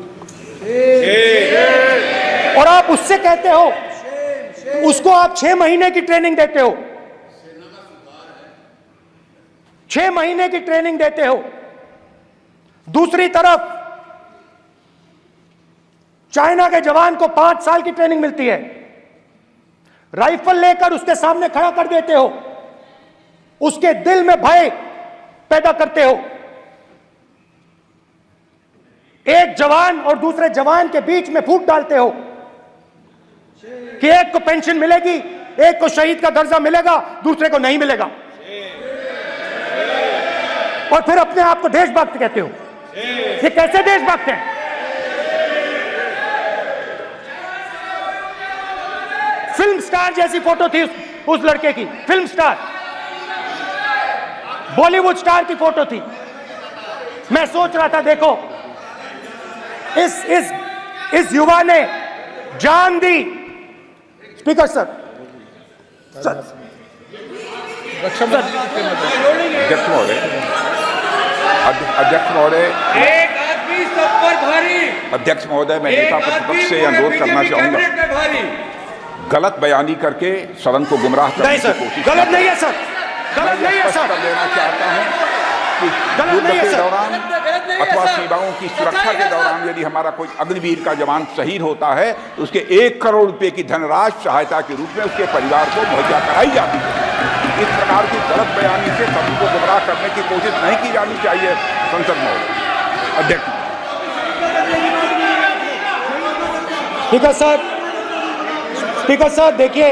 और आप उससे कहते हो, उसको आप 6 महीने की ट्रेनिंग देते हो, 6 महीने की ट्रेनिंग देते हो। दूसरी तरफ चाइना के जवान को 5 साल की ट्रेनिंग मिलती है। राइफल लेकर उसके सामने खड़ा कर देते हो, उसके दिल में भय पैदा करते हो। एक जवान और दूसरे जवान के बीच में फूट डालते हो कि एक को पेंशन मिलेगी, एक को शहीद का दर्जा मिलेगा, दूसरे को नहीं मिलेगा। और फिर अपने आप को देशभक्त कहते हो। ये कैसे देशभक्त हैं? फिल्म स्टार जैसी फोटो थी उस लड़के की, फिल्म स्टार, बॉलीवुड स्टार की फोटो थी। मैं सोच रहा था, देखो इस युवा ने जान दी। स्पीकर सर, अध्यक्ष महोदय, एक आदमी सब पर भारी। अध्यक्ष महोदय, मैं नेता प्रतिपक्ष से अनुरोध करना चाहूंगा, गलत बयानी करके सदन को गुमराह करने की कोशिश। गलत नहीं है सर, गलत नहीं है सर। कर देना चाहता हूं कि युद्ध के दौरान अथवा सीमाओं की सुरक्षा के दौरान यदि हमारा कोई अग्निवीर का जवान शहीद होता है तो उसके 1 करोड़ रुपए की धनराशि सहायता के रूप में उसके परिवार को मुहैया कराई जाती है। इस प्रकार की गलत बयानी से सदन को गुमराह करने की कोशिश नहीं की जानी चाहिए। संसद महोदय, अध्यक्ष। स्पीकर सर, स्पीकर सर देखिए,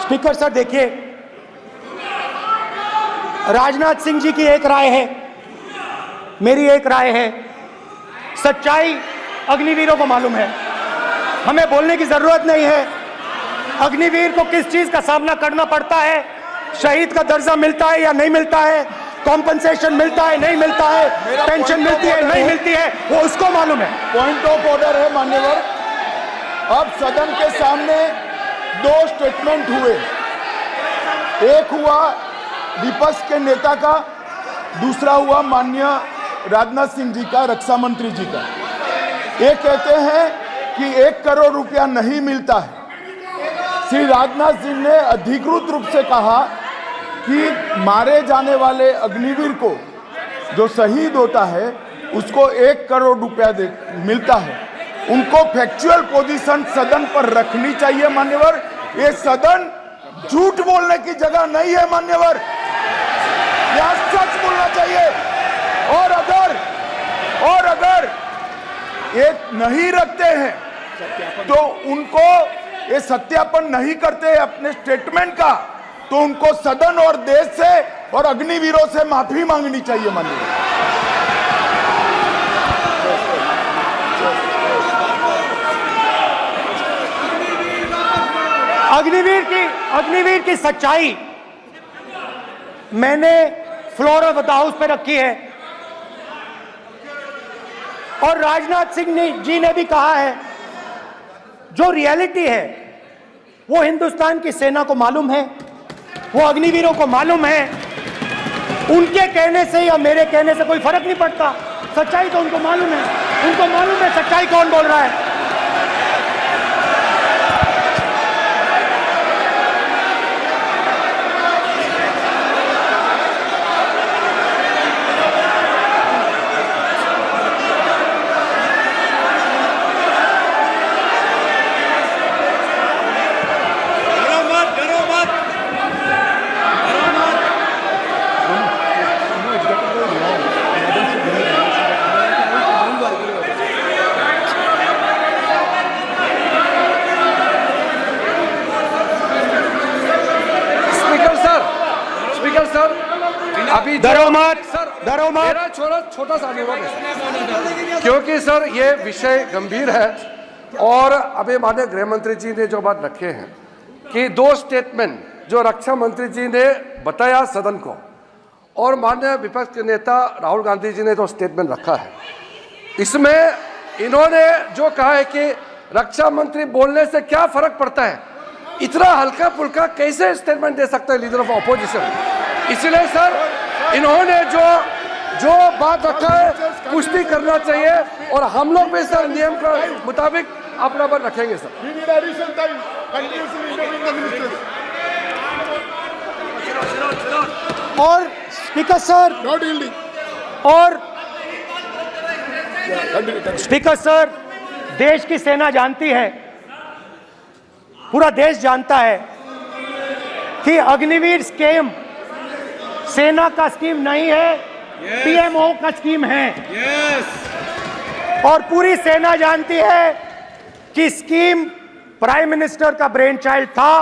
स्पीकर सर देखिए, राजनाथ सिंह जी की एक राय है, मेरी एक राय है। सच्चाई अग्निवीरों को मालूम है, हमें बोलने की जरूरत नहीं है। अग्निवीर को किस चीज का सामना करना पड़ता है, शहीद का दर्जा मिलता है या नहीं मिलता है, कॉम्पनसेशन मिलता है नहीं मिलता है, पेंशन मिलती है नहीं मिलती है, वो उसको मालूम है। पॉइंट ऑफ ऑर्डर है मान्यवर। अब सदन के सामने 2 स्टेटमेंट हुए, एक हुआ विपक्ष के नेता का, दूसरा हुआ माननीय राजनाथ सिंह जी का, रक्षा मंत्री जी का। ये कहते हैं कि 1 करोड़ रुपया नहीं मिलता है। श्री राजनाथ सिंह ने अधिकृत रूप से कहा कि मारे जाने वाले अग्निवीर को जो शहीद होता है उसको 1 करोड़ रुपया मिलता है। उनको फैक्चुअल पोजीशन सदन पर रखनी चाहिए मान्यवर। ये सदन झूठ बोलने की जगह नहीं है मान्यवर, यह सच बोलना चाहिए। और अगर ये नहीं रखते हैं तो उनको ये सत्यापन नहीं करते अपने स्टेटमेंट का, तो उनको सदन और देश से और अग्निवीरों से माफी मांगनी चाहिए माननीय। अग्निवीर की सच्चाई मैंने फ्लोर ऑफ द हाउस पे रखी है और राजनाथ सिंह जी ने भी कहा है। जो रियलिटी है वो हिंदुस्तान की सेना को मालूम है, वो अग्निवीरों को मालूम है। उनके कहने से या मेरे कहने से कोई फर्क नहीं पड़ता, सच्चाई तो उनको मालूम है। उनको मालूम है सच्चाई कौन बोल रहा है। अभी मेरा छोटा सा अनुरोध है, क्योंकि सर ये विषय गंभीर है और अभी माननीय गृह मंत्री जी ने जो बात रखे हैं कि 2 स्टेटमेंट जो रक्षा मंत्री जी ने बताया सदन को और माननीय विपक्ष के नेता राहुल गांधी जी ने जो स्टेटमेंट रखा है, इसमें इन्होंने जो कहा है कि रक्षा मंत्री बोलने से क्या फर्क पड़ता है, इतना हल्का फुल्का कैसे स्टेटमेंट दे सकता है लीडर ऑफ ऑपोजिशन। इसलिए सर इन्होंने जो बात रखा है पुष्टि करना चाहिए और हम लोग भी सर नियम के मुताबिक अपना बात रखेंगे सर। और स्पीकर सर स्पीकर सर, देश की सेना जानती है, पूरा देश जानता है कि अग्निवीर स्कीम सेना का स्कीम नहीं है, पीएमओ का स्कीम है। और पूरी सेना जानती है कि स्कीम प्राइम मिनिस्टर का ब्रेन चाइल्ड था,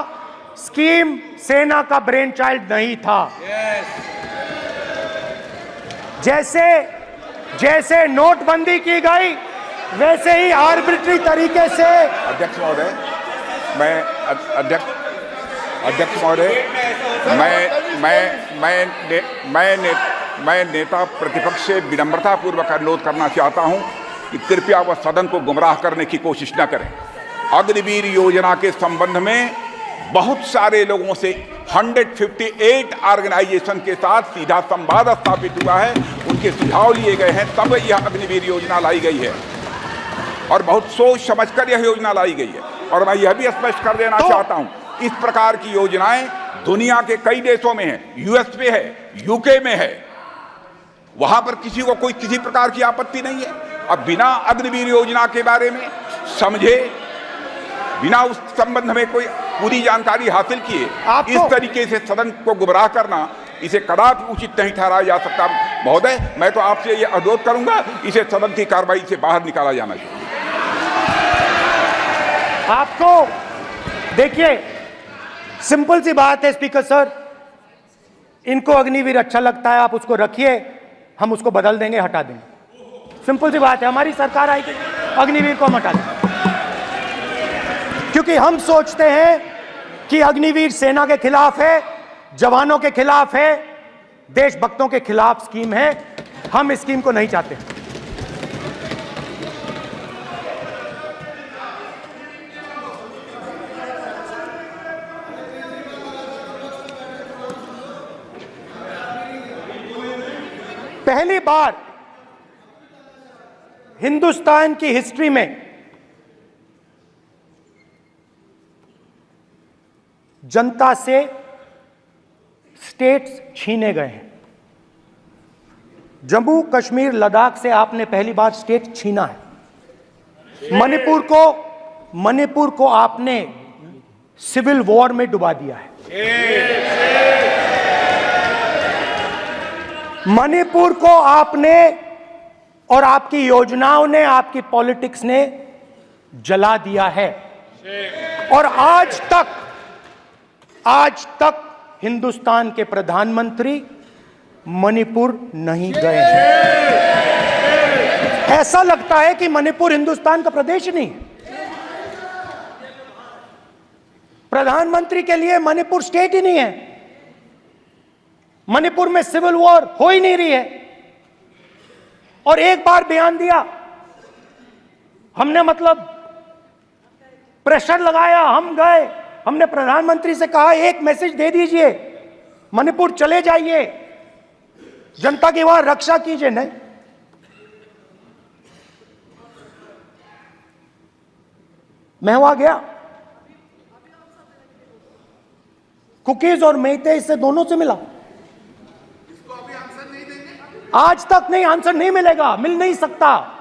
स्कीम सेना का ब्रेन चाइल्ड नहीं था। जैसे नोटबंदी की गई वैसे ही आर्बिट्री तरीके से। अध्यक्ष महोदय, मैं नेता प्रतिपक्ष से विनम्रता पूर्वक अनुरोध करना चाहता हूं कि कृपया वह सदन को गुमराह करने की कोशिश न करें। अग्निवीर योजना के संबंध में बहुत सारे लोगों से 158 ऑर्गेनाइजेशन के साथ सीधा संवाद स्थापित हुआ है, उनके सुझाव लिए गए हैं, तब यह अग्निवीर योजना लाई गई है और बहुत सोच समझकर यह योजना लाई गई है। और मैं यह भी स्पष्ट कर देना चाहता हूं, इस प्रकार की योजनाएं दुनिया के कई देशों में है, यूएस में है, यूके में है, वहां पर किसी को कोई किसी प्रकार की आपत्ति नहीं है। अब बिना अग्निवीर योजना के बारे में समझे, बिना उस संबंध में कोई पूरी जानकारी हासिल किए इस तरीके से सदन को गुमराह करना, इसे कदापि उचित नहीं ठहराया जा सकता। महोदय, मैं तो आपसे ये अनुरोध करूंगा, इसे सदन की कार्रवाई से बाहर निकाला जाना चाहिए। आपको देखिए, सिंपल सी बात है स्पीकर सर, इनको अग्निवीर अच्छा लगता है, आप उसको रखिए, हम उसको बदल देंगे, हटा देंगे। सिंपल सी बात है, हमारी सरकार आएगी, अग्निवीर को हम हटा देंगे, क्योंकि हम सोचते हैं कि अग्निवीर सेना के खिलाफ है, जवानों के खिलाफ है, देशभक्तों के खिलाफ स्कीम है। हम इस स्कीम को नहीं चाहते। पहली बार हिंदुस्तान की हिस्ट्री में जनता से स्टेट्स छीने गए हैं। जम्मू कश्मीर लद्दाख से आपने पहली बार स्टेट छीना है। मणिपुर को आपने सिविल वॉर में डुबा दिया है। मणिपुर को आपने और आपकी योजनाओं ने, आपकी पॉलिटिक्स ने जला दिया है। और आज तक हिंदुस्तान के प्रधानमंत्री मणिपुर नहीं गए हैं। ऐसा लगता है कि मणिपुर हिंदुस्तान का प्रदेश नहीं है। प्रधानमंत्री के लिए मणिपुर स्टेट ही नहीं है। मणिपुर में सिविल वॉर हो ही नहीं रही है। और एक बार बयान दिया हमने, मतलब प्रेशर लगाया, हम गए, हमने प्रधानमंत्री से कहा एक मैसेज दे दीजिए, मणिपुर चले जाइए, जनता की वहां रक्षा कीजिए। नहीं, मैं वहां गया, कुकीज और मेहते से दोनों से मिला। आज तक नहीं, आंसर नहीं मिलेगा, मिल नहीं सकता।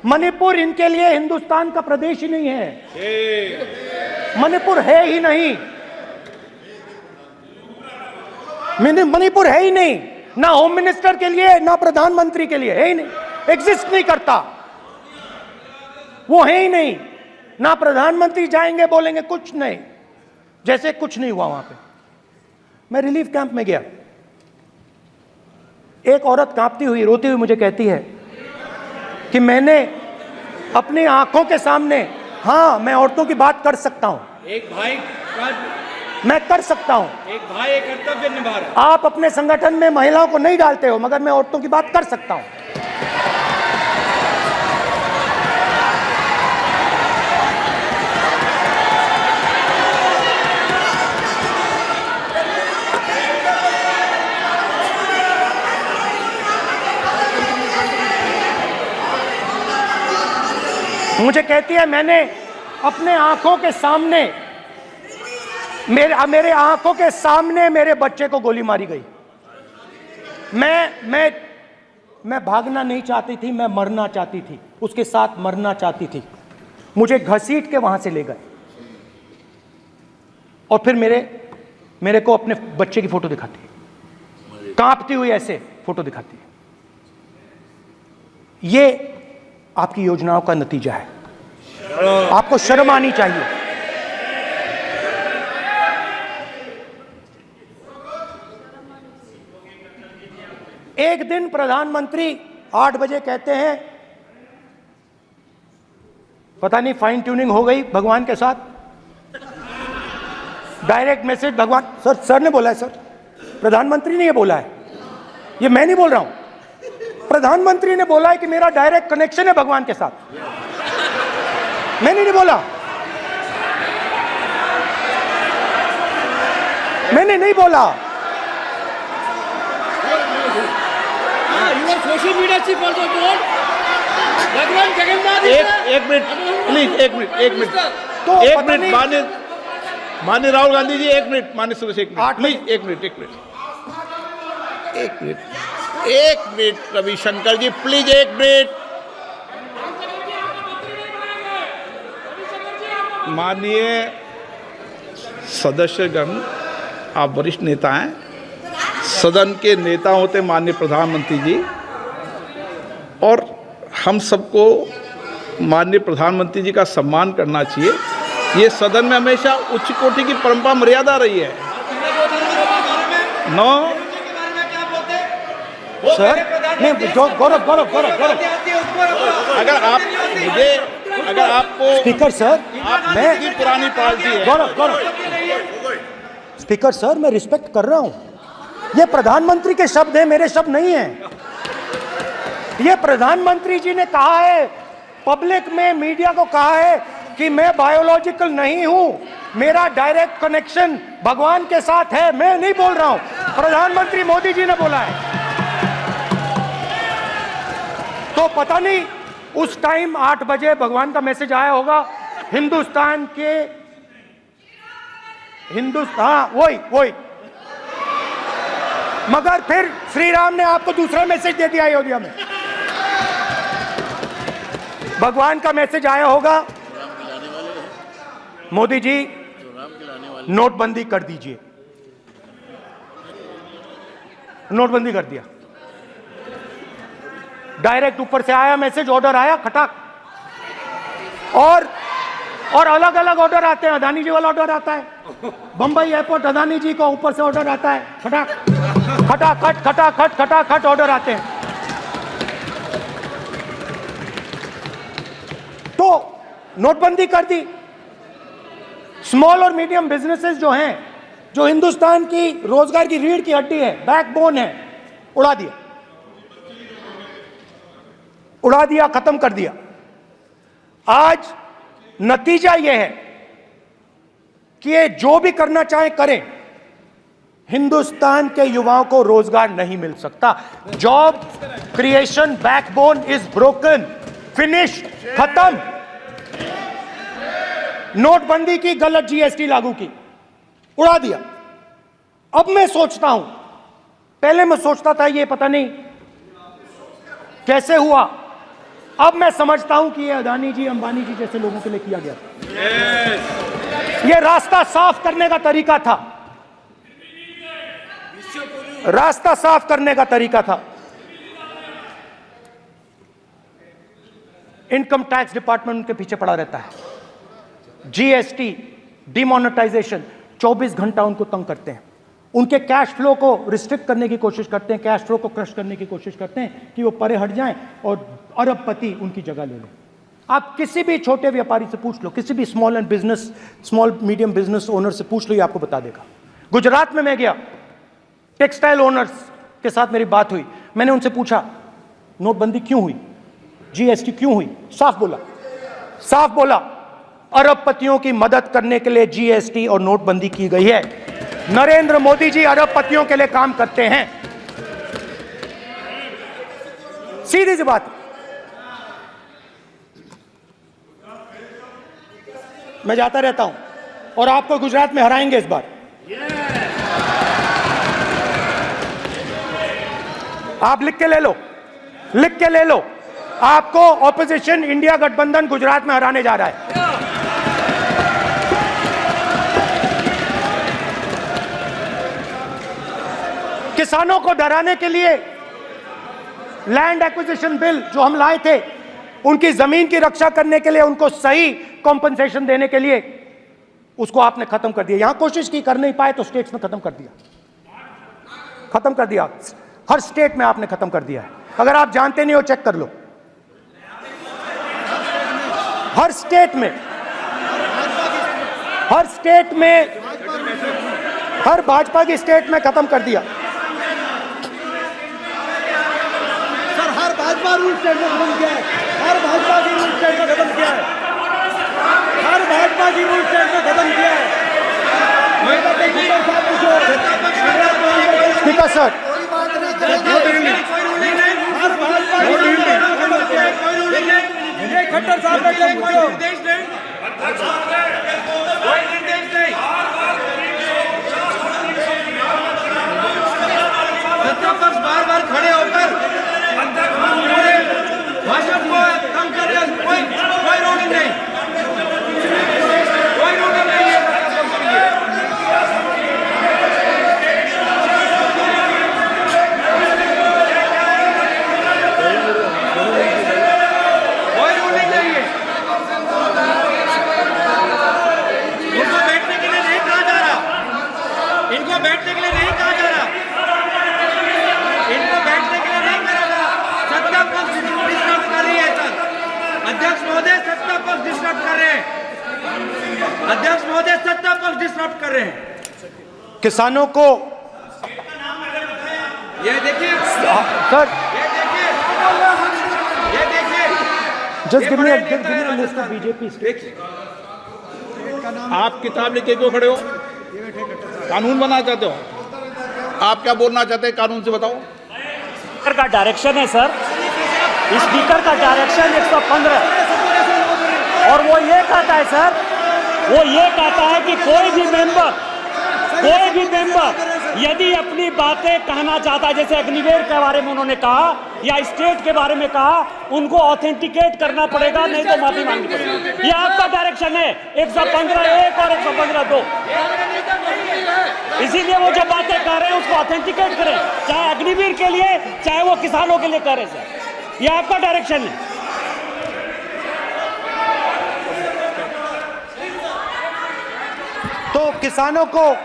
मणिपुर इनके लिए हिंदुस्तान का प्रदेश ही नहीं है। मणिपुर है ही नहीं, मणिपुर है ही नहीं, ना होम मिनिस्टर के लिए ना प्रधानमंत्री के लिए, है ही नहीं, एग्जिस्ट नहीं करता, वो है ही नहीं। ना प्रधानमंत्री जाएंगे बोलेंगे कुछ नहीं, जैसे कुछ नहीं हुआ वहां पे। मैं रिलीफ कैंप में गया, एक औरत कांपती हुई, रोती हुई मुझे कहती है कि मैंने अपनी आंखों के सामने, हाँ मैं औरतों की बात कर सकता हूं, एक भाई मैं कर सकता हूं, एक भाई एक कर्तव्य निभा रहा है। आप अपने संगठन में महिलाओं को नहीं डालते हो, मगर मैं औरतों की बात कर सकता हूं। मुझे कहती है मैंने अपने आंखों के सामने, मेरे आंखों के सामने मेरे बच्चे को गोली मारी गई। मैं भागना नहीं चाहती थी, मैं मरना चाहती थी, उसके साथ मरना चाहती थी। मुझे घसीट के वहां से ले गए और फिर मेरे को अपने बच्चे की फोटो दिखाती है, कांपती हुई ऐसे फोटो दिखाती है। ये आपकी योजनाओं का नतीजा है। आपको शर्म आनी चाहिए। एक दिन प्रधानमंत्री 8 बजे कहते हैं, पता नहीं फाइन ट्यूनिंग हो गई भगवान के साथ, डायरेक्ट मैसेज भगवान, सर ने बोला है, सर प्रधानमंत्री ने ये बोला है, ये मैं नहीं बोल रहा हूं, प्रधानमंत्री ने बोला है कि मेरा डायरेक्ट कनेक्शन है भगवान के साथ, मैंने नहीं बोला, मैंने नहीं बोला। Social media chief also told भगवान जगन्नाथ। एक मिनट प्लीज, एक मिनट तो एक मिनट माननीय राहुल गांधी जी, एक मिनट, माननीय सदस्य एक मिनट प्लीज, एक मिनट रविशंकर जी प्लीज, एक मिनट। माननीय सदस्यगण, आप वरिष्ठ नेता हैं, सदन के नेता होते माननीय प्रधानमंत्री जी, और हम सबको माननीय प्रधानमंत्री जी का सम्मान करना चाहिए। ये सदन में हमेशा उच्च कोटि की परंपरा मर्यादा रही है। नो सर, नहीं, गौरव, अगर आपको स्पीकर सर, मैं पुरानी पार्टी है, गौरव स्पीकर सर, मैं रिस्पेक्ट कर रहा हूं। ये प्रधानमंत्री के शब्द हैं, मेरे शब्द नहीं हैं। ये प्रधानमंत्री जी ने कहा है, पब्लिक में, मीडिया को कहा है कि मैं बायोलॉजिकल नहीं हूं, मेरा डायरेक्ट कनेक्शन भगवान के साथ है। मैं नहीं बोल रहा हूं, प्रधानमंत्री मोदी जी ने बोला है। तो पता नहीं उस टाइम 8 बजे भगवान का मैसेज आया होगा, हिंदुस्तान वही मगर फिर श्री राम ने आपको दूसरा मैसेज दे दिया अयोध्या में। भगवान का मैसेज आया होगा, मोदी जी नोटबंदी कर दीजिए। नोटबंदी कर दिया, डायरेक्ट ऊपर से आया मैसेज, ऑर्डर आया खटाक। और अलग अलग ऑर्डर आते हैं। अदानी जी वाला ऑर्डर आता है, बंबई एयरपोर्ट अदानी जी को ऊपर से ऑर्डर आता है, खटाक खटाखट खटाखट खटाखट ऑर्डर आते हैं। तो नोटबंदी कर दी। स्मॉल और मीडियम बिजनेसेस जो हैं, जो हिंदुस्तान की रोजगार की रीढ़ की हड्डी है, बैकबोन है, उड़ा दिया, उड़ा दिया, खत्म कर दिया। आज नतीजा यह है कि ये जो भी करना चाहे करें, हिंदुस्तान के युवाओं को रोजगार नहीं मिल सकता। Job creation backbone is broken, finish, खत्म। नोटबंदी की, गलत जीएसटी लागू की, उड़ा दिया। अब मैं सोचता हूं, पहले मैं सोचता था ये पता नहीं कैसे हुआ, अब मैं समझता हूं कि ये अदानी जी, अंबानी जी जैसे लोगों के लिए किया गया था। ये रास्ता साफ करने का तरीका था, रास्ता साफ करने का तरीका था। इनकम टैक्स डिपार्टमेंट उनके पीछे पड़ा रहता है। जीएसटी, डिमोनेटाइजेशन, 24 घंटा उनको तंग करते हैं। उनके कैश फ्लो को रिस्ट्रिक्ट करने की कोशिश करते हैं, कैश फ्लो को क्रश करने की कोशिश करते हैं कि वो परे हट जाएं और अरबपति उनकी जगह ले लें। आप किसी भी छोटे व्यापारी से पूछ लो, किसी भी स्मॉल मीडियम बिजनेस ओनर से पूछ लो, ये आपको बता देगा। गुजरात में मैं गया, टेक्सटाइल ओनर्स के साथ मेरी बात हुई। मैंने उनसे पूछा नोटबंदी क्यों हुई, जीएसटी क्यों हुई? साफ बोला अरबपतियों की मदद करने के लिए जीएसटी और नोटबंदी की गई है। नरेंद्र मोदी जी अरबपतियों के लिए काम करते हैं, सीधी सी बात। मैं जाता रहता हूं और आपको गुजरात में हराएंगे इस बार। आप लिख के ले लो, आपको ऑपोजिशन इंडिया गठबंधन गुजरात में हराने जा रहा है। किसानों को डराने के लिए लैंड एक्विजिशन बिल जो हम लाए थे, उनकी जमीन की रक्षा करने के लिए, उनको सही कॉम्पनसेशन देने के लिए, उसको आपने खत्म कर दिया। यहां कोशिश की, कर नहीं पाए तो स्टेट्स में खत्म कर दिया। हर स्टेट में आपने खत्म कर दिया है। अगर आप जानते नहीं हो, चेक कर लो। हर स्टेट में, हर भाजपा की स्टेट में खत्म कर दिया। सर, हर भाजपा रूल स्टेट में खत्म किया है। हर भाजपा की रूल स्टेट में खत्म किया है। हर भाजपा की रूल स्टेट में खत्म किया है। स्पीकर सर, खट्टर साहब का कोई निर्देश नहीं, कोई निर्देश नहीं। सत्ता पक्ष बार खड़े होकर भाषण को कम कर रहे हैं। कोई रूलिंग नहीं, कोई रूलिंग नहीं है। बैठने के लिए नहीं कहा जा रहा, इनको बैठने के लिए नहीं कहा जा रहा। सत्ता पक्ष डिस्टर्ब कर रही है सर। अध्यक्ष महोदय सत्ता पक्ष डिस्टर्ब कर रहे हैं। अध्यक्ष महोदय सत्ता पक्ष डिस्टर्ब कर रहे हैं। किसानों को ये देखिए सर, ये देखिए just give me a list of BJP states. आप किताब लेके क्यों खड़े हो? कानून बनाना चाहते हो? आप क्या बोलना चाहते हैं, कानून से बताओ। स्पीकर का डायरेक्शन है सर, स्पीकर का डायरेक्शन 115, और वो ये कहता है सर, वो ये कहता है कि कोई भी मेंबर यदि अपनी बातें कहना चाहता है, जैसे अग्निवीर के बारे में उन्होंने कहा या स्टेट के बारे में कहा, उनको ऑथेंटिकेट करना पड़ेगा, नहीं तो माफी मांगनी पड़ेगी। ये आपका डायरेक्शन है 115(1) और 115(2). इसीलिए वो जो बातें कर रहे हैं उसको ऑथेंटिकेट करें, चाहे अग्निवीर के लिए चाहे वो किसानों के लिए कर रहे हैं। सर, ये आपका डायरेक्शन है। तो किसानों को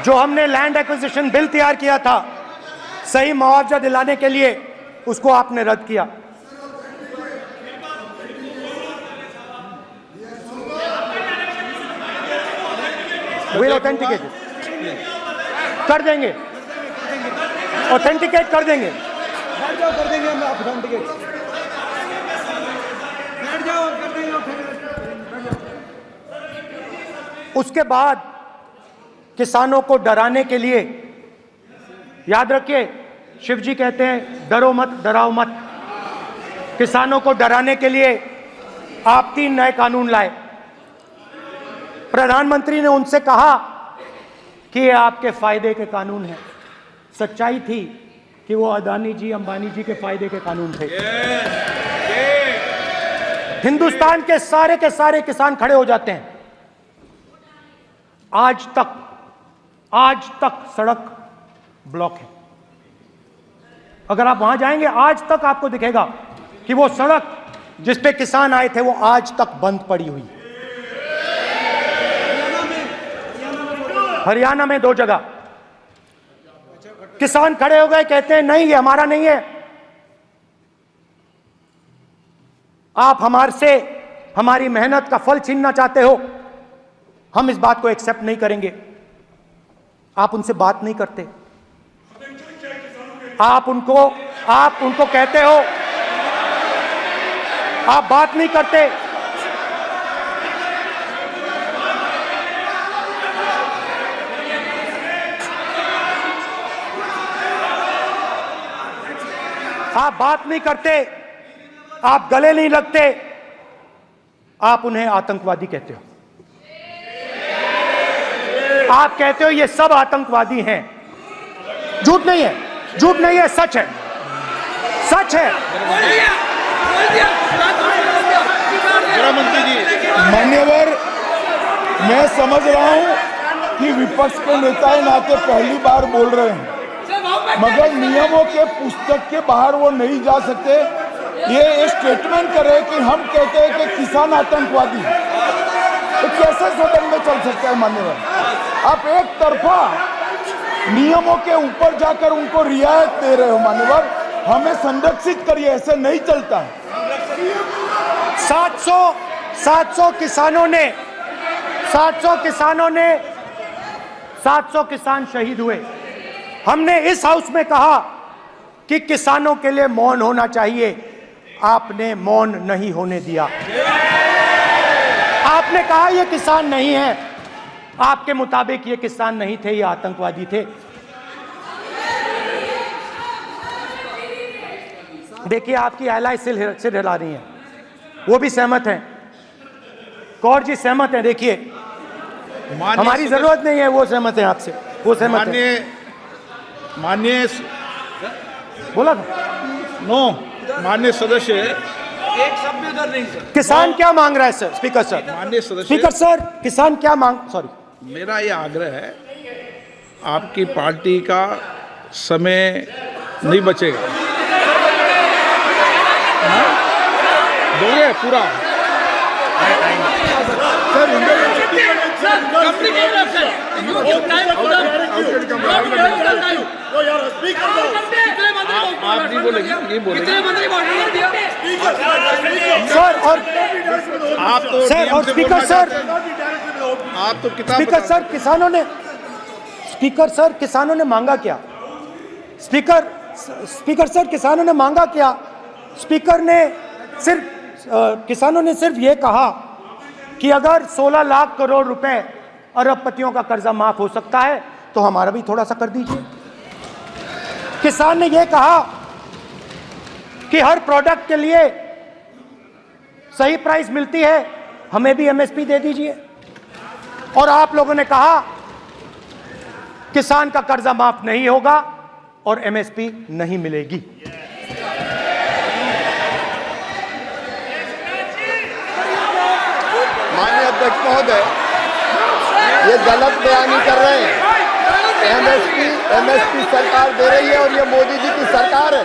जो हमने लैंड एक्विजिशन बिल तैयार किया था सही मुआवजा दिलाने के लिए, उसको आपने रद्द किया। विल ऑथेंटिकेट कर देंगे, ऑथेंटिकेट कर देंगे, बैठ जाओ, कर देंगे हम ऑथेंटिकेट, बैठ जाओ, कर देंगे ऑथेंटिकेट। उसके बाद किसानों को डराने के लिए, याद रखिए शिव जी कहते हैं डरो मत डराओ मत, किसानों को डराने के लिए आप 3 नए कानून लाए। प्रधानमंत्री ने उनसे कहा कि ये आपके फायदे के कानून हैं। सच्चाई थी कि वो अदानी जी अंबानी जी के फायदे के कानून थे। हिंदुस्तान के सारे किसान खड़े हो जाते हैं। आज तक सड़क ब्लॉक है। अगर आप वहां जाएंगे आज तक आपको दिखेगा कि वो सड़क जिस पे किसान आए थे वो आज तक बंद पड़ी हुई। हरियाणा में 2 जगह किसान खड़े हो गए, कहते हैं नहीं ये हमारा नहीं है, आप हमारी मेहनत का फल छीनना चाहते हो, हम इस बात को एक्सेप्ट नहीं करेंगे। आप उनसे बात नहीं करते, आप उनको कहते हो, आप बात नहीं करते। आप बात नहीं करते, आप गले नहीं लगते, आप उन्हें आतंकवादी कहते हो। आप कहते हो ये सब आतंकवादी हैं। झूठ नहीं है, झूठ नहीं है, सच है, सच है। गृहमंत्री जी, मान्यवर, मैं समझ रहा हूं कि विपक्ष के नेता नाते पहली बार बोल रहे हैं, मगर नियमों के पुस्तक के बाहर वो नहीं जा सकते। ये स्टेटमेंट करे कि हम कहते हैं कि किसान आतंकवादी, तो कैसे सदन में चल सकता है मान्यवर? आप एक तरफा नियमों के ऊपर जाकर उनको रियायत दे रहे हो मान्यवर, हमें संरक्षित करिए, ऐसे नहीं चलता। 700 किसान शहीद हुए। हमने इस हाउस में कहा कि किसानों के लिए मौन होना चाहिए, आपने मौन नहीं होने दिया। आपने कहा ये किसान नहीं है, आपके मुताबिक ये किसान नहीं थे, ये आतंकवादी थे। देखिए आपकी एलाई सिर हिला रही है, वो भी सहमत हैं, कौर जी सहमत हैं। देखिए हमारी जरूरत नहीं है, वो सहमत हैं आपसे, वो सहमत हैं। माननीय बोला था माननीय सदस्य, एक शब्द उधर नहीं सर। किसान क्या मांग रहा है सर? स्पीकर सर, माननीय सदस्य, स्पीकर सर, किसान क्या सॉरी, मेरा ये आग्रह है, आपकी पार्टी का समय नहीं बचेगा, दोगे पूरा? आप नहीं बोलेंगे, ये बोलेंगे सर। और आप तो सर और स्पीकर सर, आप तो किताब स्पीकर सर, किसानों ने मांगा क्या? स्पीकर सर, किसानों ने मांगा क्या? किसानों ने सिर्फ ये कहा कि अगर 16 लाख करोड़ रुपए अरबपतियों का कर्जा माफ हो सकता है तो हमारा भी थोड़ा सा कर दीजिए। किसान ने यह कहा कि हर प्रोडक्ट के लिए सही प्राइस मिलती है, हमें भी एमएसपी दे दीजिए। और आप लोगों ने कहा किसान का कर्जा माफ नहीं होगा और एमएसपी नहीं मिलेगी। माननीय अध्यक्ष महोदय, ये गलत बयानी कर रहे हैं। एमएसपी सरकार दे रही है और ये मोदी जी की सरकार है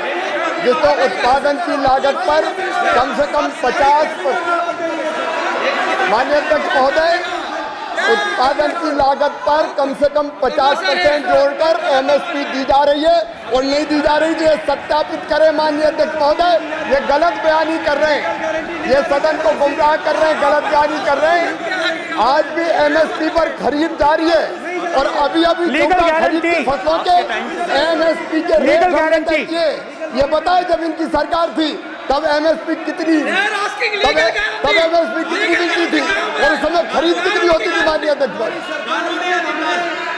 जिसको उत्पादन की लागत पर कम से कम 50%। माननीय अध्यक्ष महोदय, उत्पादन की लागत पर कम से कम 50% जोड़कर एमएसपी दी जा रही है और नहीं दी जा रही। ये सत्यापित करें माननीय अध्यक्ष महोदय, ये गलत बयानी कर रहे हैं, ये सदन को गुमराह कर रहे हैं, गलत बयानी कर रहे हैं। आज भी एमएसपी पर खरीद जारी है और अभी खरीद की फसलों के एमएसपी के रेट हमने तय किए। ये बताए जब इनकी सरकार थी तब एमएसपी कितनी मिलती थी और उस समय खरीद कितनी होती थी माननीय अध्यक्ष,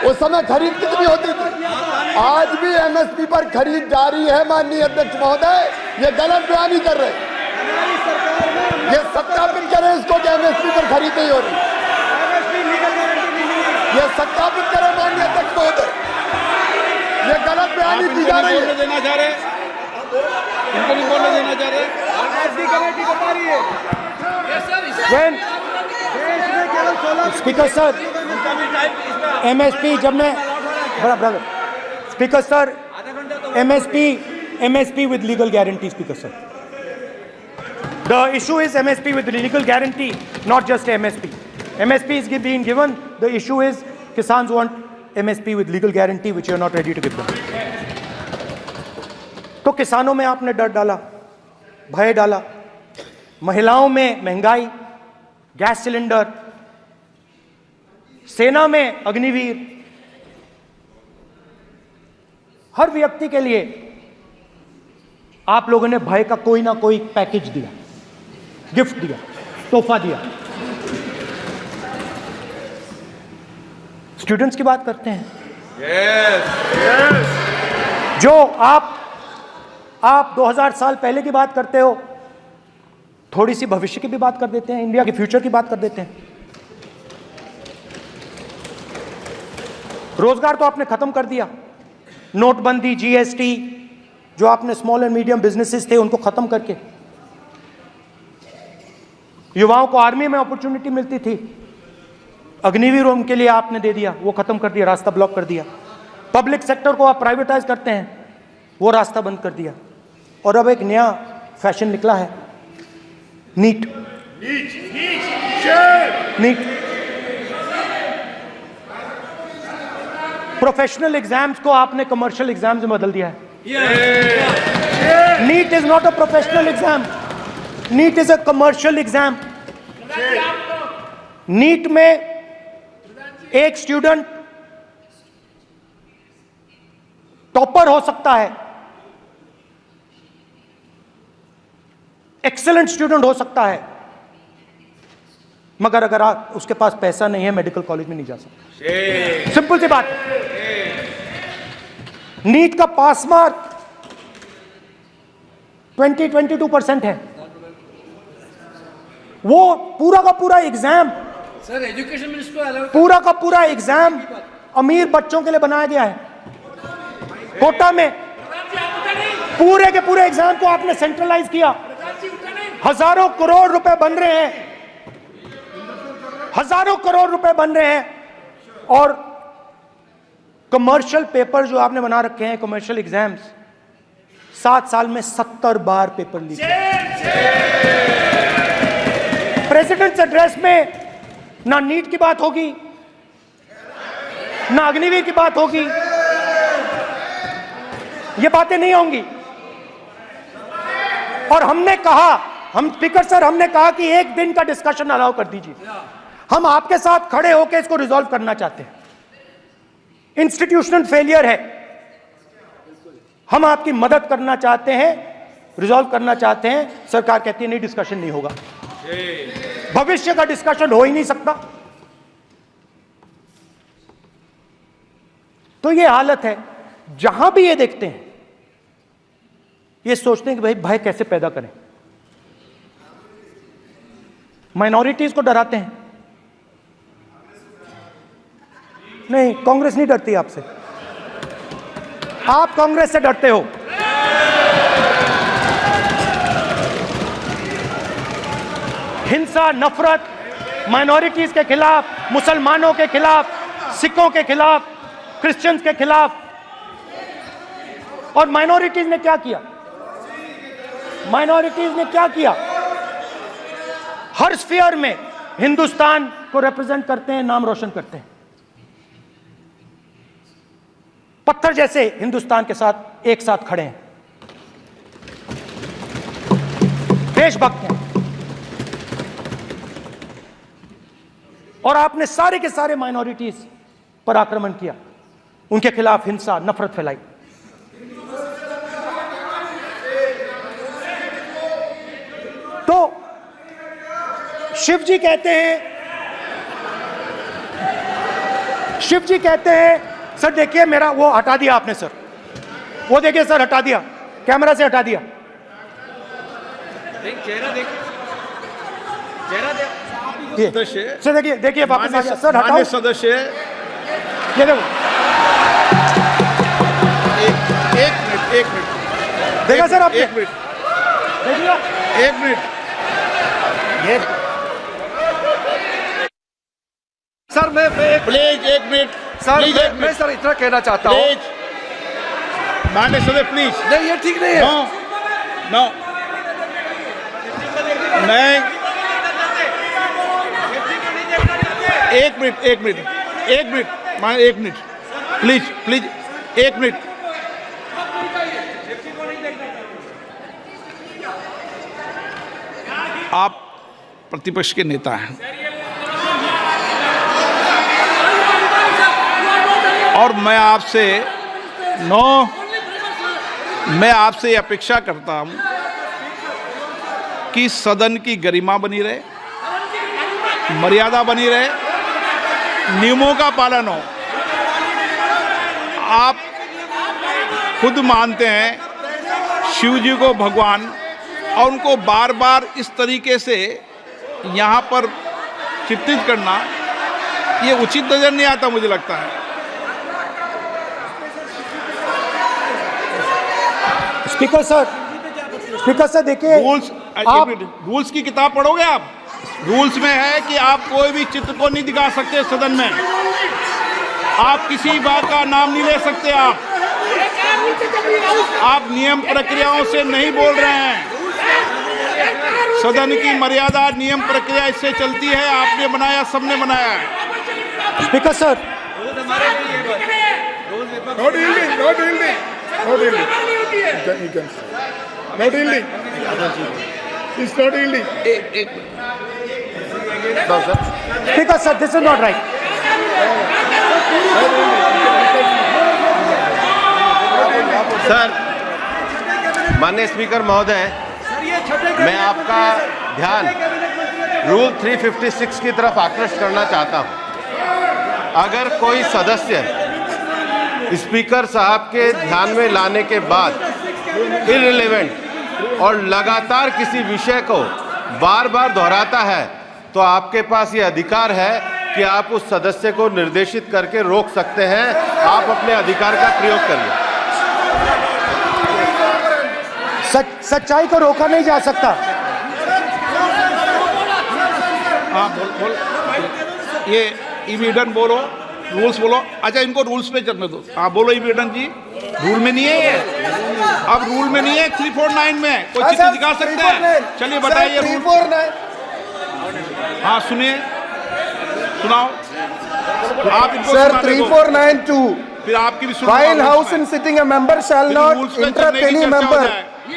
उस समय खरीद कितनी होती थी। आज भी एमएसपी पर खरीद जारी है माननीय अध्यक्ष महोदय, ये गलत बयानी कर रहे हैं। ये सत्यापित करें इसको कि एमएसपी पर खरीद नहीं हो रही, ये सत्यापित करें माननीय अध्यक्ष महोदय, ये गलत बयानी की जा रही है। इनको नहीं बोलने देना चाह रहे। स्पीकर सर, एमएसपी जब मैं speaker sir, MSP with legal guarantee. Speaker sir, the issue is MSP with legal guarantee, not just MSP. MSP is being given. The issue is Kisans want MSP with legal guarantee, which you are not ready to give them. तो किसानों में आपने डर डाला, भय डाला, महिलाओं में महंगाई, गैस सिलेंडर, सेना में अग्निवीर, हर व्यक्ति के लिए आप लोगों ने भय का कोई ना कोई पैकेज दिया, गिफ्ट दिया, तोहफा दिया. स्टूडेंट्स की बात करते हैं. जो आप 2000 साल पहले की बात करते हो, थोड़ी सी भविष्य की भी बात कर देते हैं, इंडिया के फ्यूचर की बात कर देते हैं. रोजगार तो आपने खत्म कर दिया, नोटबंदी, जीएसटी, जो आपने स्मॉल एंड मीडियम बिजनेसेस थे उनको खत्म करके, युवाओं को आर्मी में अपॉर्चुनिटी मिलती थी, अग्निवीर उनके लिए आपने दे दिया, वो खत्म कर दिया, रास्ता ब्लॉक कर दिया. पब्लिक सेक्टर को आप प्राइवेटाइज करते हैं, वो रास्ता बंद कर दिया. और अब एक नया फैशन निकला है, नीट. प्रोफेशनल एग्जाम्स को आपने कमर्शियल एग्जाम्स में बदल दिया है. NEET is not a professional exam, NEET is a commercial exam. NEET में एक स्टूडेंट टॉपर हो सकता है, एक्सीलेंट स्टूडेंट हो सकता है, मगर अगर आप उसके पास पैसा नहीं है, मेडिकल कॉलेज में नहीं जा सकता. सिंपल सी बात. नीट का पास मार्क 22% है. वो पूरा का पूरा एग्जाम, सर एजुकेशन मिनिस्टर पूरा का पूरा एग्जाम अमीर बच्चों के लिए बनाया गया है. कोटा में पूरे के पूरे एग्जाम को आपने सेंट्रलाइज किया. हजारों करोड़ रुपए बन रहे हैं, हजारों करोड़ रुपए बन रहे हैं. और कमर्शियल पेपर जो आपने बना रखे हैं, कमर्शियल एग्जाम्स, 7 साल में 70 बार पेपर लीक. प्रेसिडेंट्स एड्रेस में ना नीट की बात होगी, ना अग्निवीर की बात होगी, ये बातें नहीं होंगी. और हमने कहा, हम स्पीकर सर, हमने कहा कि एक दिन का डिस्कशन अलाउ कर दीजिए. हम आपके साथ खड़े होकर इसको रिजॉल्व करना चाहते हैं. इंस्टीट्यूशनल फेलियर है, हम आपकी मदद करना चाहते हैं, रिजॉल्व करना चाहते हैं. सरकार कहती है नहीं, डिस्कशन नहीं होगा, भविष्य का डिस्कशन हो ही नहीं सकता. तो ये हालत है. जहां भी ये देखते हैं, ये सोचते हैं कि भाई भय कैसे पैदा करें, माइनॉरिटीज को डराते हैं. नहीं, कांग्रेस नहीं डरती आपसे. आप कांग्रेस से डरते हो। हिंसा, नफरत, माइनॉरिटीज के खिलाफ, मुसलमानों के खिलाफ, सिखों के खिलाफ, क्रिश्चियंस के खिलाफ। और माइनॉरिटीज ने क्या किया? माइनॉरिटीज ने क्या किया? हर स्फीयर में हिंदुस्तान को रिप्रेजेंट करते हैं, नाम रोशन करते हैं। पत्थर जैसे हिंदुस्तान के साथ एक साथ खड़े हैं, देशभक्त हैं। और आपने सारे के सारे माइनॉरिटीज पर आक्रमण किया, उनके खिलाफ हिंसा, नफरत फैलाई। तो शिव जी कहते हैं, सर देखिए मेरा वो हटा दिया आपने सर, वो देखिए सर हटा दिया, कैमरा से हटा दिया। चेहरा देख, चेहरा देख। सदस्य सर देखिए वापस आ गया सर, हटाओ सदस्य। ये देखो, एक मिनट देखा सर आपने? एक मिनट देखिए, एक मिनट। ये सर मैं प्लीज एक मिनट सर प्लीज, एक मैं मिनट सर इतना कहना चाहता हूँ। प्लीज माननीय सदस्य प्लीज। नहीं ये ठीक नहीं है। नो नो नहीं, एक मिनट मान, एक मिनट प्लीज एक मिनट। आप प्रतिपक्ष के नेता हैं और मैं आपसे अपेक्षा करता हूं कि सदन की गरिमा बनी रहे, मर्यादा बनी रहे, नियमों का पालन हो। आप खुद मानते हैं शिव जी को भगवान, और उनको बार बार इस तरीके से यहाँ पर चित्रित करना ये उचित नजर नहीं आता, मुझे लगता है। स्पीकर सर देखिए, रूल्स की किताब पढ़ोगे आप? रूल्स में है कि आप कोई भी चित्र को नहीं दिखा सकते सदन में, आप किसी बात का नाम नहीं ले सकते। आप नियम प्रक्रियाओं से नहीं बोल रहे हैं। सदन की मर्यादा, नियम प्रक्रिया इससे चलती है। आपने बनाया, सबने बनाया है। Speaker sir, speaker sir, this is not right. Sir, माननीय स्पीकर महोदय, मैं आपका ध्यान रूल 356 की तरफ आकृष्ट करना चाहता हूं। अगर कोई सदस्य स्पीकर साहब के ध्यान में लाने के बाद इररिलेवेंट और लगातार किसी विषय को बार बार दोहराता है, तो आपके पास ये अधिकार है कि आप उस सदस्य को निर्देशित करके रोक सकते हैं। आप अपने अधिकार का प्रयोग करिए। सच्चाई को रोका नहीं जा सकता। हाँ बोल ये इविडेंट बोलो, रूल्स बोलो। अच्छा, इनको रूल्स पे चलने दो। हाँ बोलो इविडेंट जी, रूल में नहीं है ये। अब रूल में नहीं है, 349 में कोई चित्र दिखा सकते हैं? चलिए बताइए। 349 हाँ सुनिए, सुनाओ आप इनको। सर 3492, फिर आपकी भी सुनो। while house in sitting a member shall not interrupt any member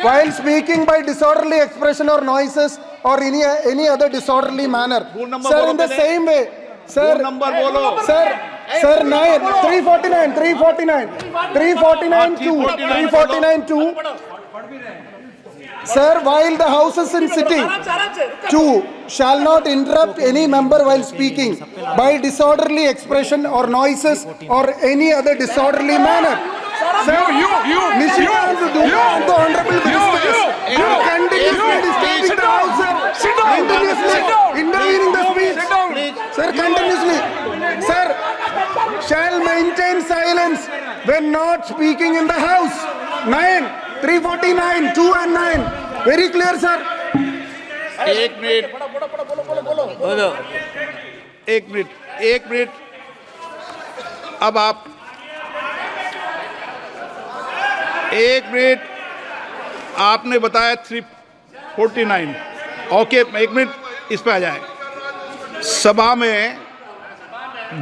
while speaking by disorderly expression or noises or any other disorderly manner. Sir, in the same way, sir, number बोलो sir 349 Sir, while the house is in sitting, 2 shall not interrupt any member while speaking by disorderly expression or noises or any other disorderly manner. Sir, Nishikant Duma and the Honorable Ministers are continuously disturbing the house, sir. Continuously intervening the speech. Sir, continuously. Sir, shall maintain silence when not speaking in the house. 9, 349, 2 and 9. Very clear, sir. एक minute. अब आप 1 minute, आपने बताया 349। Okay, 1 minute इस पे आ जाए। सभा में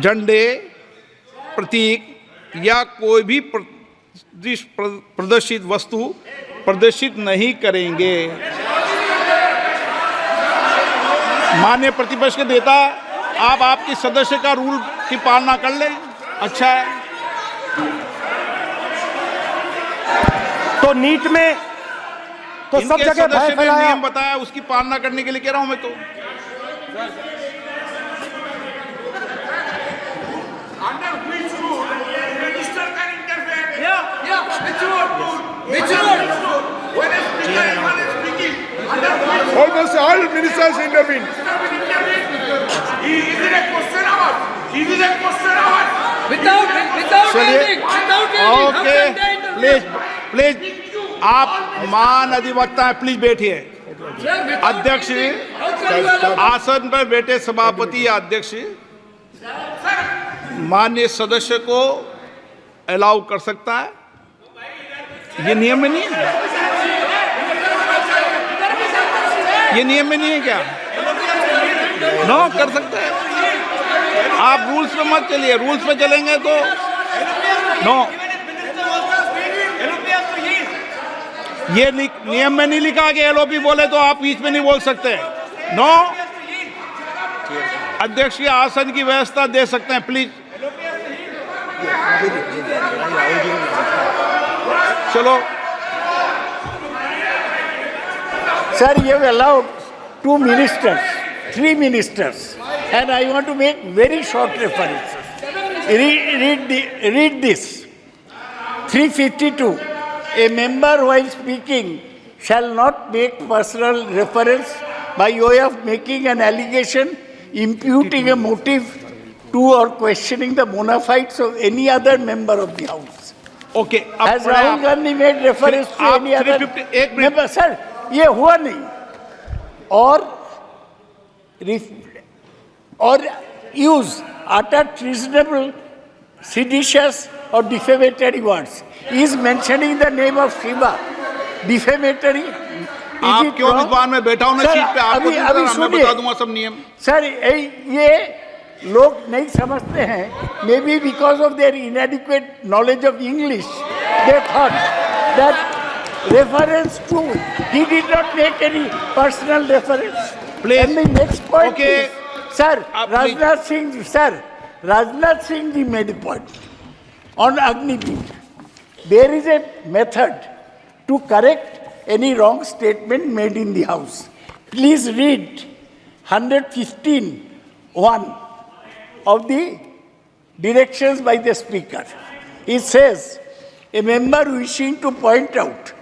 झंडे, प्रतीक या कोई भी प्रदर्शित वस्तु प्रदर्शित नहीं करेंगे। माननीय प्रतिपक्ष के नेता, आप आपकी सदस्य का रूल की पालना कर लें, अच्छा है। तो नीट में तो सब इनके जगह भय सदस्य ने फैलाया। नियम बताया, उसकी पालना करने के लिए कह रहा हूं मैं तो। Almost all ministers intervene. Is it a question hour? Is it a question hour? Without ending. Okay, please आप मान अधिवक्ता हैं, प्लीज बैठिए। अध्यक्ष, आसन पर बैठे सभापति या अध्यक्ष माननीय सदस्य को अलाउ कर सकता है, ये नियम में नहीं है। ये नियम में नहीं है क्या? नो, कर सकते हैं। आप रूल्स पे मत चलिए, रूल्स पे चलेंगे तो नो। ये नियम में नहीं लिखा कि एलओपी बोले तो आप बीच में नहीं बोल सकते। नो, अध्यक्ष के आसन की व्यवस्था दे सकते हैं, प्लीज। चलो। Sir, you have allowed 2 ministers, 3 ministers, and I want to make very short references. Read this. 352. A member while speaking shall not make personal reference by way of making an allegation, imputing a motive to or questioning the bona fides of any other member of the House. Okay. Has Rahul Gandhi made reference to any other member? Sir, ये हुआ नहीं। और use utter treasonable, seditious or defamatory words. He is mentioning the name of Shiva. Defamatory. आप क्यों विद्वान में बैठा हूं ना सीट पे, आपको मैं बता दूंगा सब नियम। सर, ये लोग नहीं समझते हैं। May be because of their इनएडिक्वेट knowledge of English, they thought that reference to, he did not make any personal reference. Please. And the next point Okay. is, sir, Rajnath Singh ji made a point on Agniveer. There is a method to correct any wrong statement made in the House. Please read 115(1) of the directions by the Speaker. It says, a member wishing to point out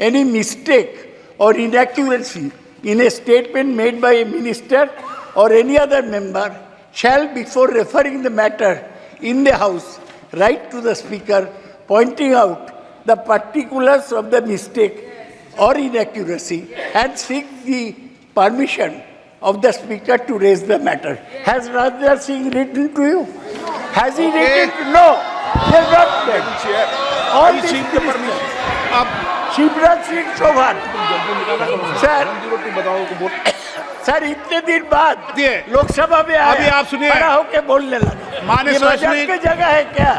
any mistake or inaccuracy in a statement made by a minister or any other member shall, before referring the matter in the House, write to the Speaker pointing out the particulars of the mistake or inaccuracy and seek the permission of the Speaker to raise the matter. Has Rajnath Singh written to you? Has he written to you? No, he has not done. All these ministers. Shivraj Singh Chouhan sir इतने दिन बाद लोकसभा में अभी आप सुनिए, खड़ा होकर बोलने लगा। माननीय मजाक की जगह है क्या?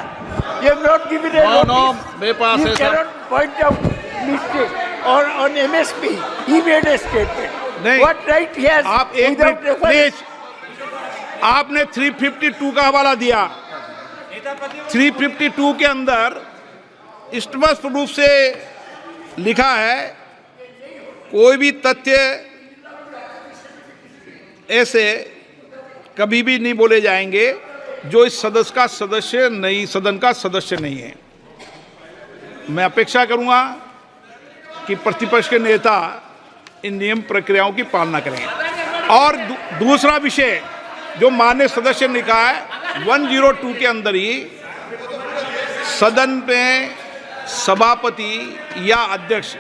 ये नॉट गिवन ए नोटिस। मेरे पास है सर। पॉइंट आउट मिस्टेक और on MSP he made a statement. नहीं, व्हाट राइट ही हैज? आप एक मिनट प्लीज। आपने 352 का हवाला दिया। 352 के अंदर स्पष्ट रूप से लिखा है, कोई भी तथ्य ऐसे कभी भी नहीं बोले जाएंगे जो इस सदन का सदस्य नहीं है। मैं अपेक्षा करूंगा कि प्रतिपक्ष के नेता इन नियम प्रक्रियाओं की पालना करें। और दूसरा विषय, जो माननीय सदस्य ने कहा है 102 के अंदर ही सदन में सभापति या अध्यक्ष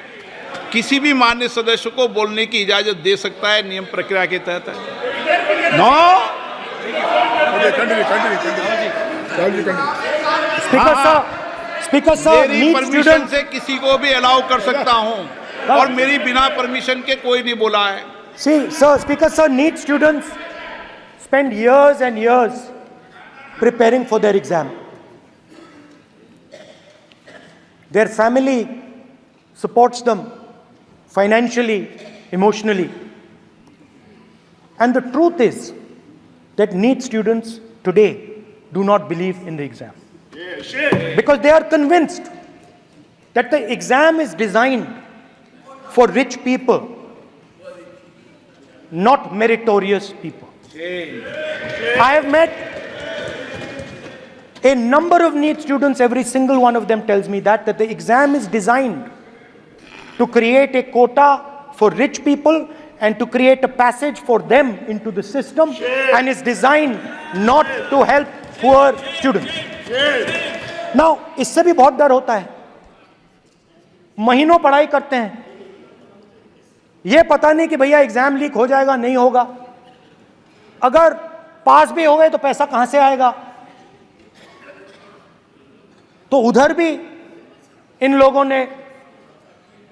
किसी भी माननीय सदस्य को बोलने की इजाजत दे सकता है, नियम प्रक्रिया के तहत है। नो स्पीकर सर मेरी परमिशन से किसी को भी अलाउ कर सकता हूं और मेरी बिना परमिशन के कोई नहीं बोला है। See, sir, Speaker sir, NEET students spend years and years preparing for their exam. Their family supports them financially, emotionally. And the truth is that NEET students today do not believe in the exam. Because they are convinced that the exam is designed for rich people, not meritorious people. I have met a number of NEET students, every single one of them tells me that the exam is designed to create a quota for rich people and to create a passage for them into the system, and is designed not to help poor students. Now, इससे भी बहुत डर होता है। महीनों पढ़ाई करते हैं, ये पता नहीं कि भैया एग्जाम लीक हो जाएगा, नहीं होगा, अगर पास भी हो गए तो पैसा कहां से आएगा। तो उधर भी इन लोगों ने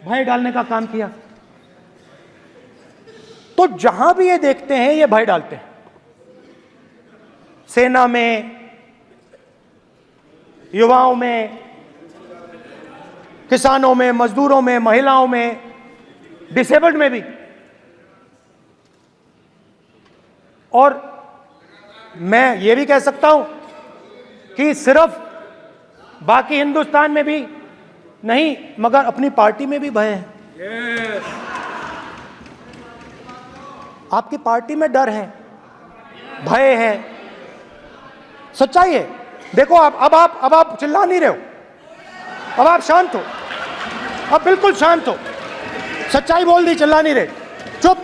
भय डालने का काम किया। तो जहां भी ये देखते हैं ये भय डालते हैं। सेना में, युवाओं में, किसानों में, मजदूरों में, महिलाओं में, डिसेबल्ड में भी। और मैं ये भी कह सकता हूं कि सिर्फ बाकी हिंदुस्तान में भी नहीं, मगर अपनी पार्टी में भी भय है। आपकी पार्टी में डर है, भय है, सच्चाई है। देखो अब आप चिल्ला नहीं रहे हो, अब आप शांत हो, अब बिल्कुल शांत हो, सच्चाई बोल दी, चिल्ला नहीं रहे, चुप।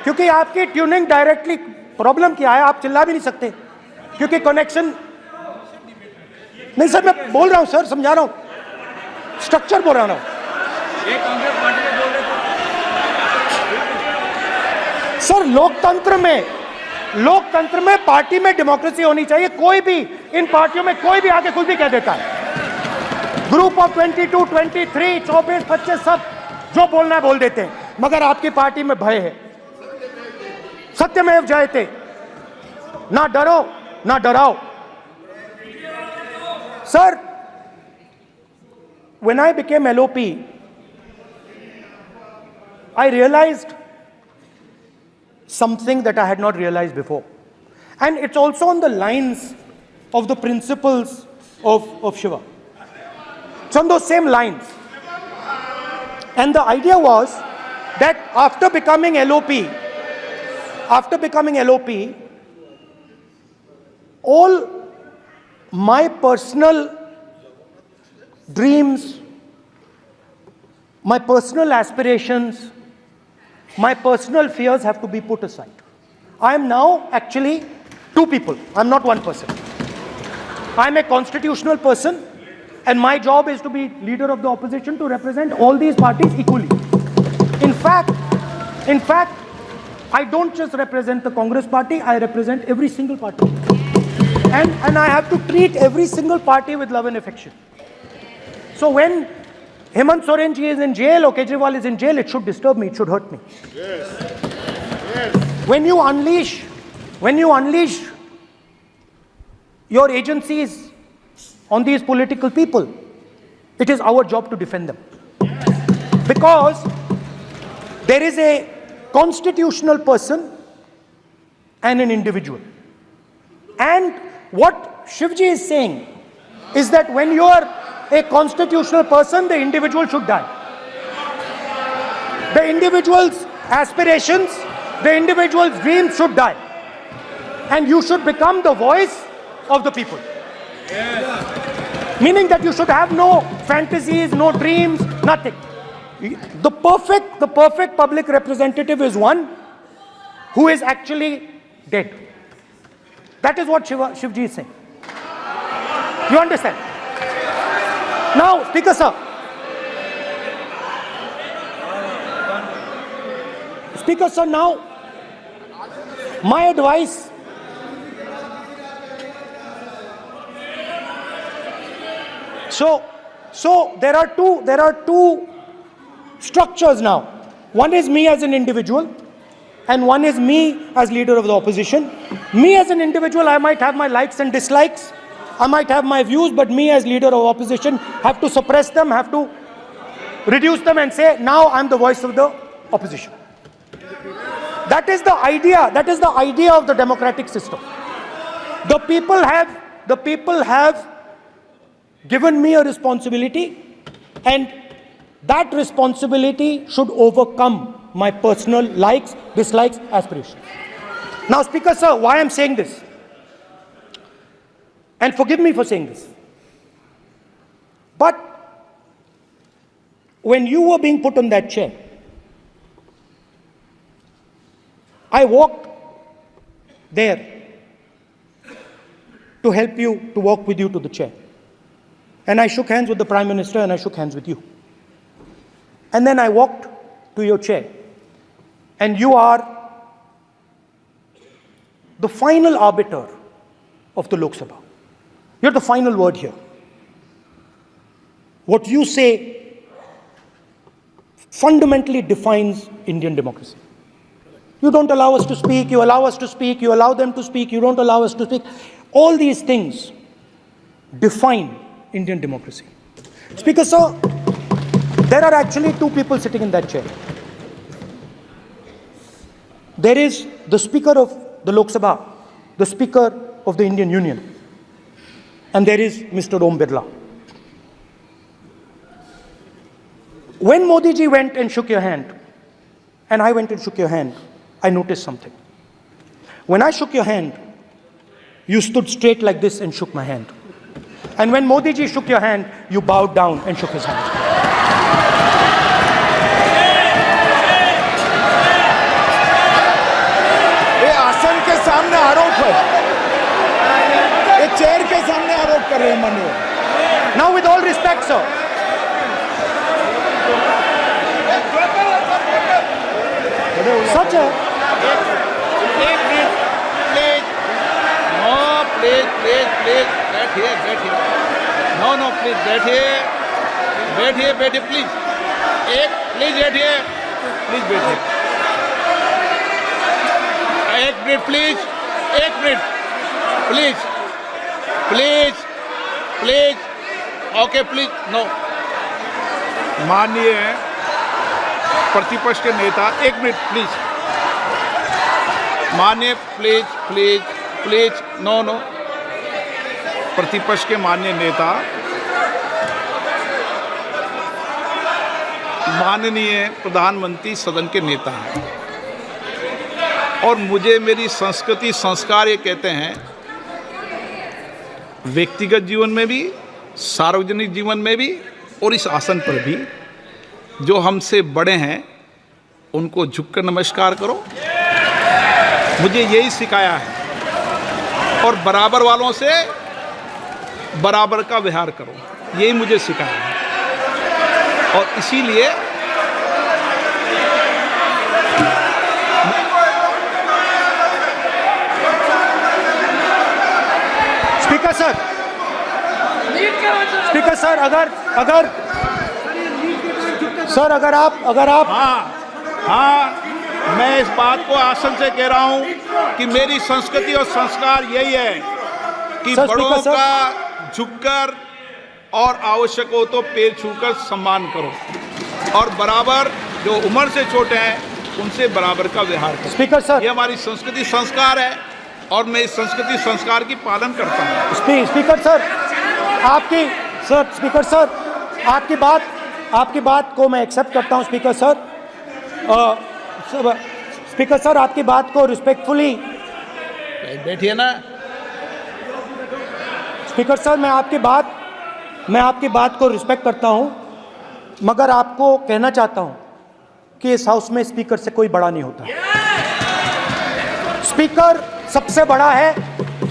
क्योंकि आपकी ट्यूनिंग डायरेक्टली, प्रॉब्लम क्या है, आप चिल्ला भी नहीं सकते क्योंकि कनेक्शन नहीं। सर मैं बोल रहा हूं, सर समझा रहा हूं, स्ट्रक्चर बोल रहा हूं। सर लोकतंत्र में पार्टी में डेमोक्रेसी होनी चाहिए। कोई भी इन पार्टियों में कोई भी आके कुछ भी कह देता है। ग्रुप ऑफ 22, 23, 24, 25 सब जो बोलना है बोल देते हैं, मगर आपकी पार्टी में भय है। सत्यमेव जयते, ना डरो ना डराओ। Sir, when I became LOP, I realized something that I had not realized before. And it's also on the lines of the principles of Shiva. It's on those same lines. And the idea was that after becoming LOP, all my personal dreams, my personal aspirations, my personal fears have to be put aside. I am now actually two people. I'm not one person. I'm a constitutional person, and my job is to be leader of the opposition, to represent all these parties equally. In fact, I don't just represent the Congress party, I represent every single party. And I have to treat every single party with love and affection. So when Hemant Soren ji is in jail or Kejriwal is in jail, it should disturb me, it should hurt me. Yes. When you unleash your agencies on these political people, it is our job to defend them. Because there is a constitutional person and an individual. And what Shivji is saying is that when you are a constitutional person, the individual should die. The individual's aspirations, the individual's dreams should die. And you should become the voice of the people. Yes. Meaning that you should have no fantasies, no dreams, nothing. The perfect public representative is one who is actually dead. That is what Shivji is saying. You understand? Now, Speaker sir. Speaker sir, now, my advice. So there are two structures now. One is me as an individual, and one is me as leader of the opposition. Me as an individual, I might have my likes and dislikes, I might have my views, but me as leader of opposition have to suppress them, have to reduce them and say, now I'm the voice of the opposition. That is the idea. That is the idea of the democratic system. The people have given me a responsibility, and that responsibility should overcome my personal likes, dislikes, aspirations. Now, Speaker sir, why I'm saying this, and forgive me for saying this, but when you were being put on that chair, I walked there to help you, to walk with you to the chair. And I shook hands with the Prime Minister, and I shook hands with you. And then I walked to your chair. And you are the final arbiter of the Lok Sabha. You're the final word here. What you say fundamentally defines Indian democracy. You don't allow us to speak, you allow us to speak, you allow them to speak, you don't allow us to speak. All these things define Indian democracy. Speaker sir, there are actually two people sitting in that chair. There is the Speaker of the Lok Sabha, the Speaker of the Indian Union, and there is Mr. Om Birla. When Modi ji went and shook your hand, and I went and shook your hand, I noticed something. When I shook your hand, you stood straight like this and shook my hand. And when Modi ji shook your hand, you bowed down and shook his hand. ये आसन के सामने आरोप है, ये chair के सामने आरोप कर रहे हैं माननीय। Now, with all respect, sir. Such a please बैठिए नो प्लीज बैठिए प्लीज बैठिए एक minute please okay please no. माननीय प्रतिपक्ष के नेता, एक मिनट प्लीज, माननीय प्लीज नो। प्रतिपक्ष के माननीय नेता, माननीय प्रधानमंत्री सदन के नेता हैं, और मुझे मेरी संस्कृति संस्कार ये कहते हैं, व्यक्तिगत जीवन में भी, सार्वजनिक जीवन में भी, और इस आसन पर भी, जो हमसे बड़े हैं उनको झुककर नमस्कार करो। मुझे यही सिखाया है, और बराबर वालों से बराबर का व्यवहार करो, यही मुझे सिखाया है। और इसीलिए स्पीकर सर, अगर आप हाँ, मैं इस बात को आसन से कह रहा हूं कि मेरी संस्कृति और संस्कार यही है कि बड़ों का झुककर और आवश्यक हो तो पैर छूकर सम्मान करो, और बराबर जो उम्र से छोटे हैं उनसे बराबर का व्यवहार करो। स्पीकर सर, ये हमारी संस्कृति संस्कार है, और मैं इस संस्कृति संस्कार की पालन करता हूँ। स्पीकर सर, आपकी बात को मैं एक्सेप्ट करता हूँ। स्पीकर सर, आपकी बात को रिस्पेक्टफुली बैठिए ना। स्पीकर सर, मैं आपकी बात को रिस्पेक्ट करता हूँ, मगर आपको कहना चाहता हूँ कि इस हाउस में स्पीकर से कोई बड़ा नहीं होता। स्पीकर सबसे बड़ा है,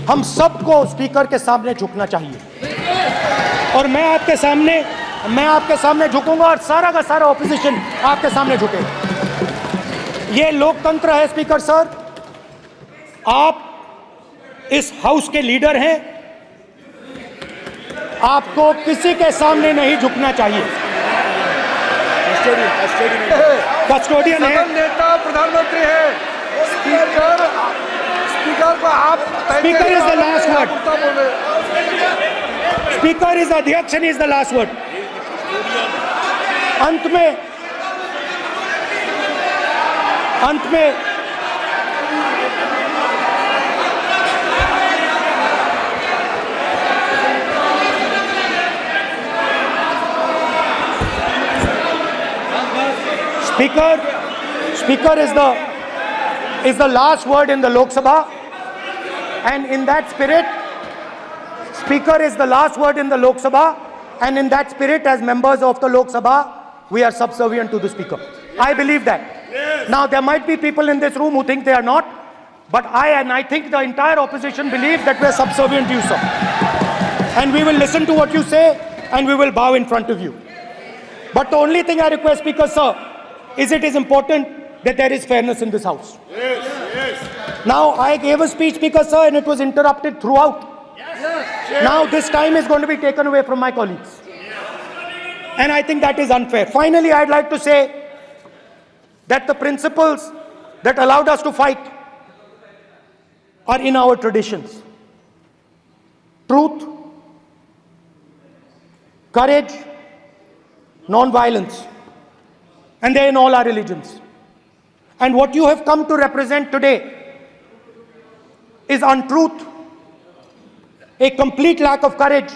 हम सबको स्पीकर के सामने झुकना चाहिए और मैं आपके सामने झुकूंगा और सारा का सारा ऑपोजिशन आपके सामने झुकेगा। ये लोकतंत्र है स्पीकर सर, आप इस हाउस के लीडर हैं, आपको किसी के सामने नहीं झुकना चाहिए। कस्टोडियन है, नेता प्रधानमंत्री है, स्पीकर को आप speaker is the last word, speaker is अध्यक्ष and is the last word. अंत में Speaker is the last word in the Lok Sabha, and in that spirit, Speaker is the last word in the Lok Sabha, and in that spirit, as members of the Lok Sabha, we are subservient to the Speaker. I believe that. Yes. Now, there might be people in this room who think they are not, but I think the entire opposition believes that we are subservient to you, sir. And we will listen to what you say, and we will bow in front of you. But the only thing I request, Speaker, sir, is it is important that there is fairness in this house. Yes, yes. Now, I gave a speech, Speaker, sir, and it was interrupted throughout. Yes. Now, this time is going to be taken away from my colleagues. And I think that is unfair. Finally, I'd like to say that the principles that allowed us to fight are in our traditions. Truth, courage, non-violence. And they're in all our religions. And what you have come to represent today is untruth, a complete lack of courage,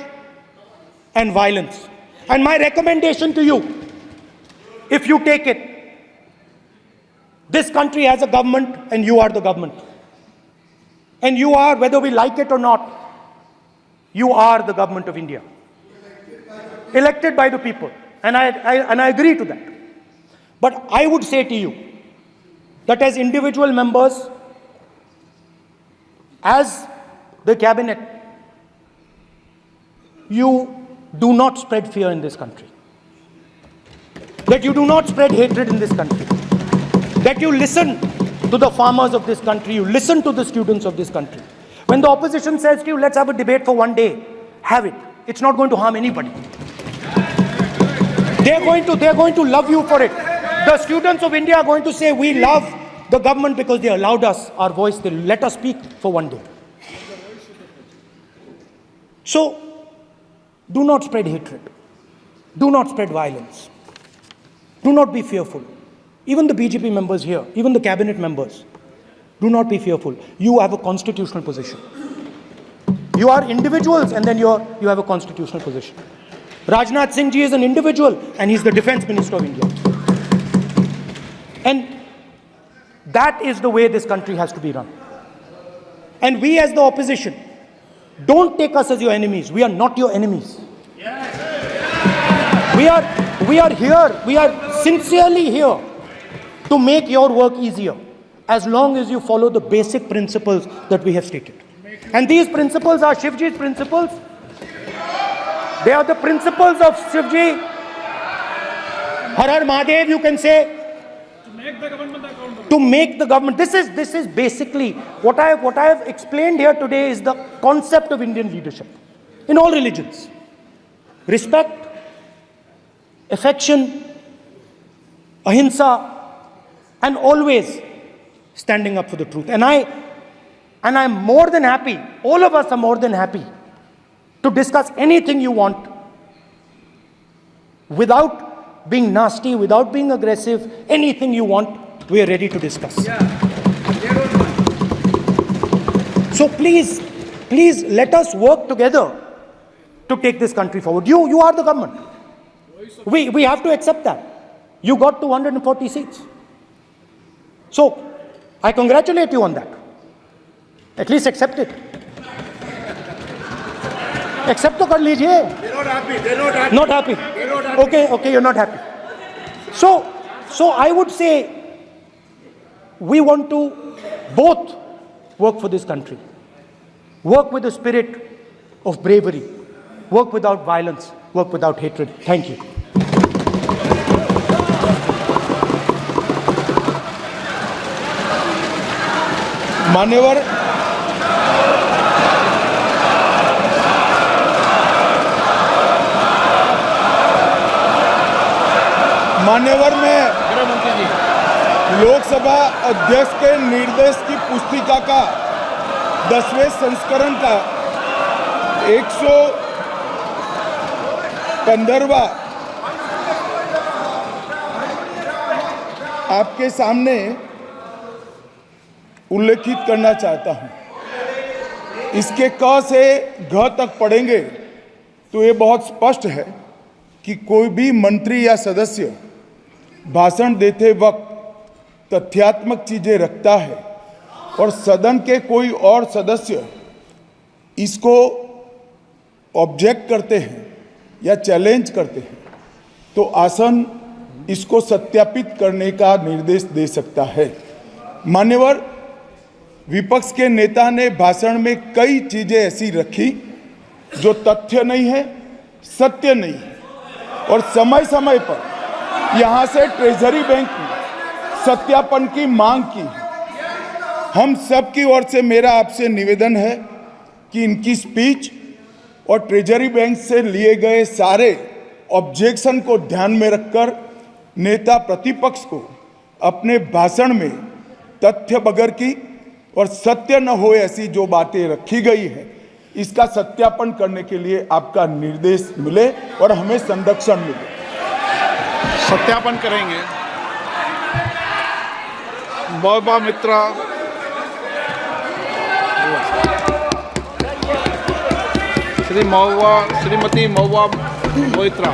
and violence. And my recommendation to you, if you take it, this country has a government and you are the government. And you are, whether we like it or not, you are the government of India. Elected by the people. And I agree to that. But I would say to you that as individual members, as the cabinet, you do not spread fear in this country. That you do not spread hatred in this country. That you listen to the farmers of this country, you listen to the students of this country. When the opposition says to you, let's have a debate for one day, have it. It's not going to harm anybody. They're going to love you for it. The students of India are going to say, we love the government because they allowed us our voice, they let us speak for one day. So, do not spread hatred. Do not spread violence. Do not be fearful. Even the BJP members here, even the cabinet members, do not be fearful. You have a constitutional position. You are individuals and then you have a constitutional position. Rajnath Singh ji is an individual and he's the Defense Minister of India. And that is the way this country has to be run. And we as the opposition, don't take us as your enemies. We are not your enemies. We are here, we are sincerely here to make your work easier as long as you follow the basic principles that we have stated. And these principles are Shivji's principles. They are the principles of Shivji. Har Har Mahadev, you can say, to make the government. This is basically what I have explained here today is the concept of Indian leadership in all religions. Respect, affection, ahimsa, and always standing up for the truth. And I'm more than happy, all of us are more than happy to discuss anything you want without being nasty, without being aggressive, anything you want, we are ready to discuss. So please let us work together to take this country forward. You are the government. We have to accept that. You got 240 seats. So, I congratulate you on that. At least accept it. Accept to kar lijiye. They're not happy. They're not happy. Not happy. They're not happy. Okay, you're not happy. So I would say we want to both work for this country. Work with the spirit of bravery. Work without violence. Work without hatred. Thank you. मान्यवर में लोकसभा अध्यक्ष के निर्देश की पुस्तिका का 10वें संस्करण का 115वां आपके सामने उल्लेखित करना चाहता हूं। इसके क से घ तक पढ़ेंगे तो ये बहुत स्पष्ट है कि कोई भी मंत्री या सदस्य भाषण देते वक्त तथ्यात्मक चीजें रखता है और सदन के कोई और सदस्य इसको ऑब्जेक्ट करते हैं या चैलेंज करते हैं तो आसन इसको सत्यापित करने का निर्देश दे सकता है। मान्यवर, विपक्ष के नेता ने भाषण में कई चीजें ऐसी रखी जो तथ्य नहीं है, सत्य नहीं है और समय समय पर यहां से ट्रेजरी बैंक ने सत्यापन की मांग की है। हम सब की ओर से मेरा आपसे निवेदन है कि इनकी स्पीच और ट्रेजरी बैंक से लिए गए सारे ऑब्जेक्शन को ध्यान में रखकर नेता प्रतिपक्ष को अपने भाषण में तथ्य बगैर की और सत्य न हो ऐसी जो बातें रखी गई है इसका सत्यापन करने के लिए आपका निर्देश मिले और हमें संरक्षण मिले। सत्यापन करेंगे। महुआ मित्रा, श्रीमती महुआ मोइत्रा।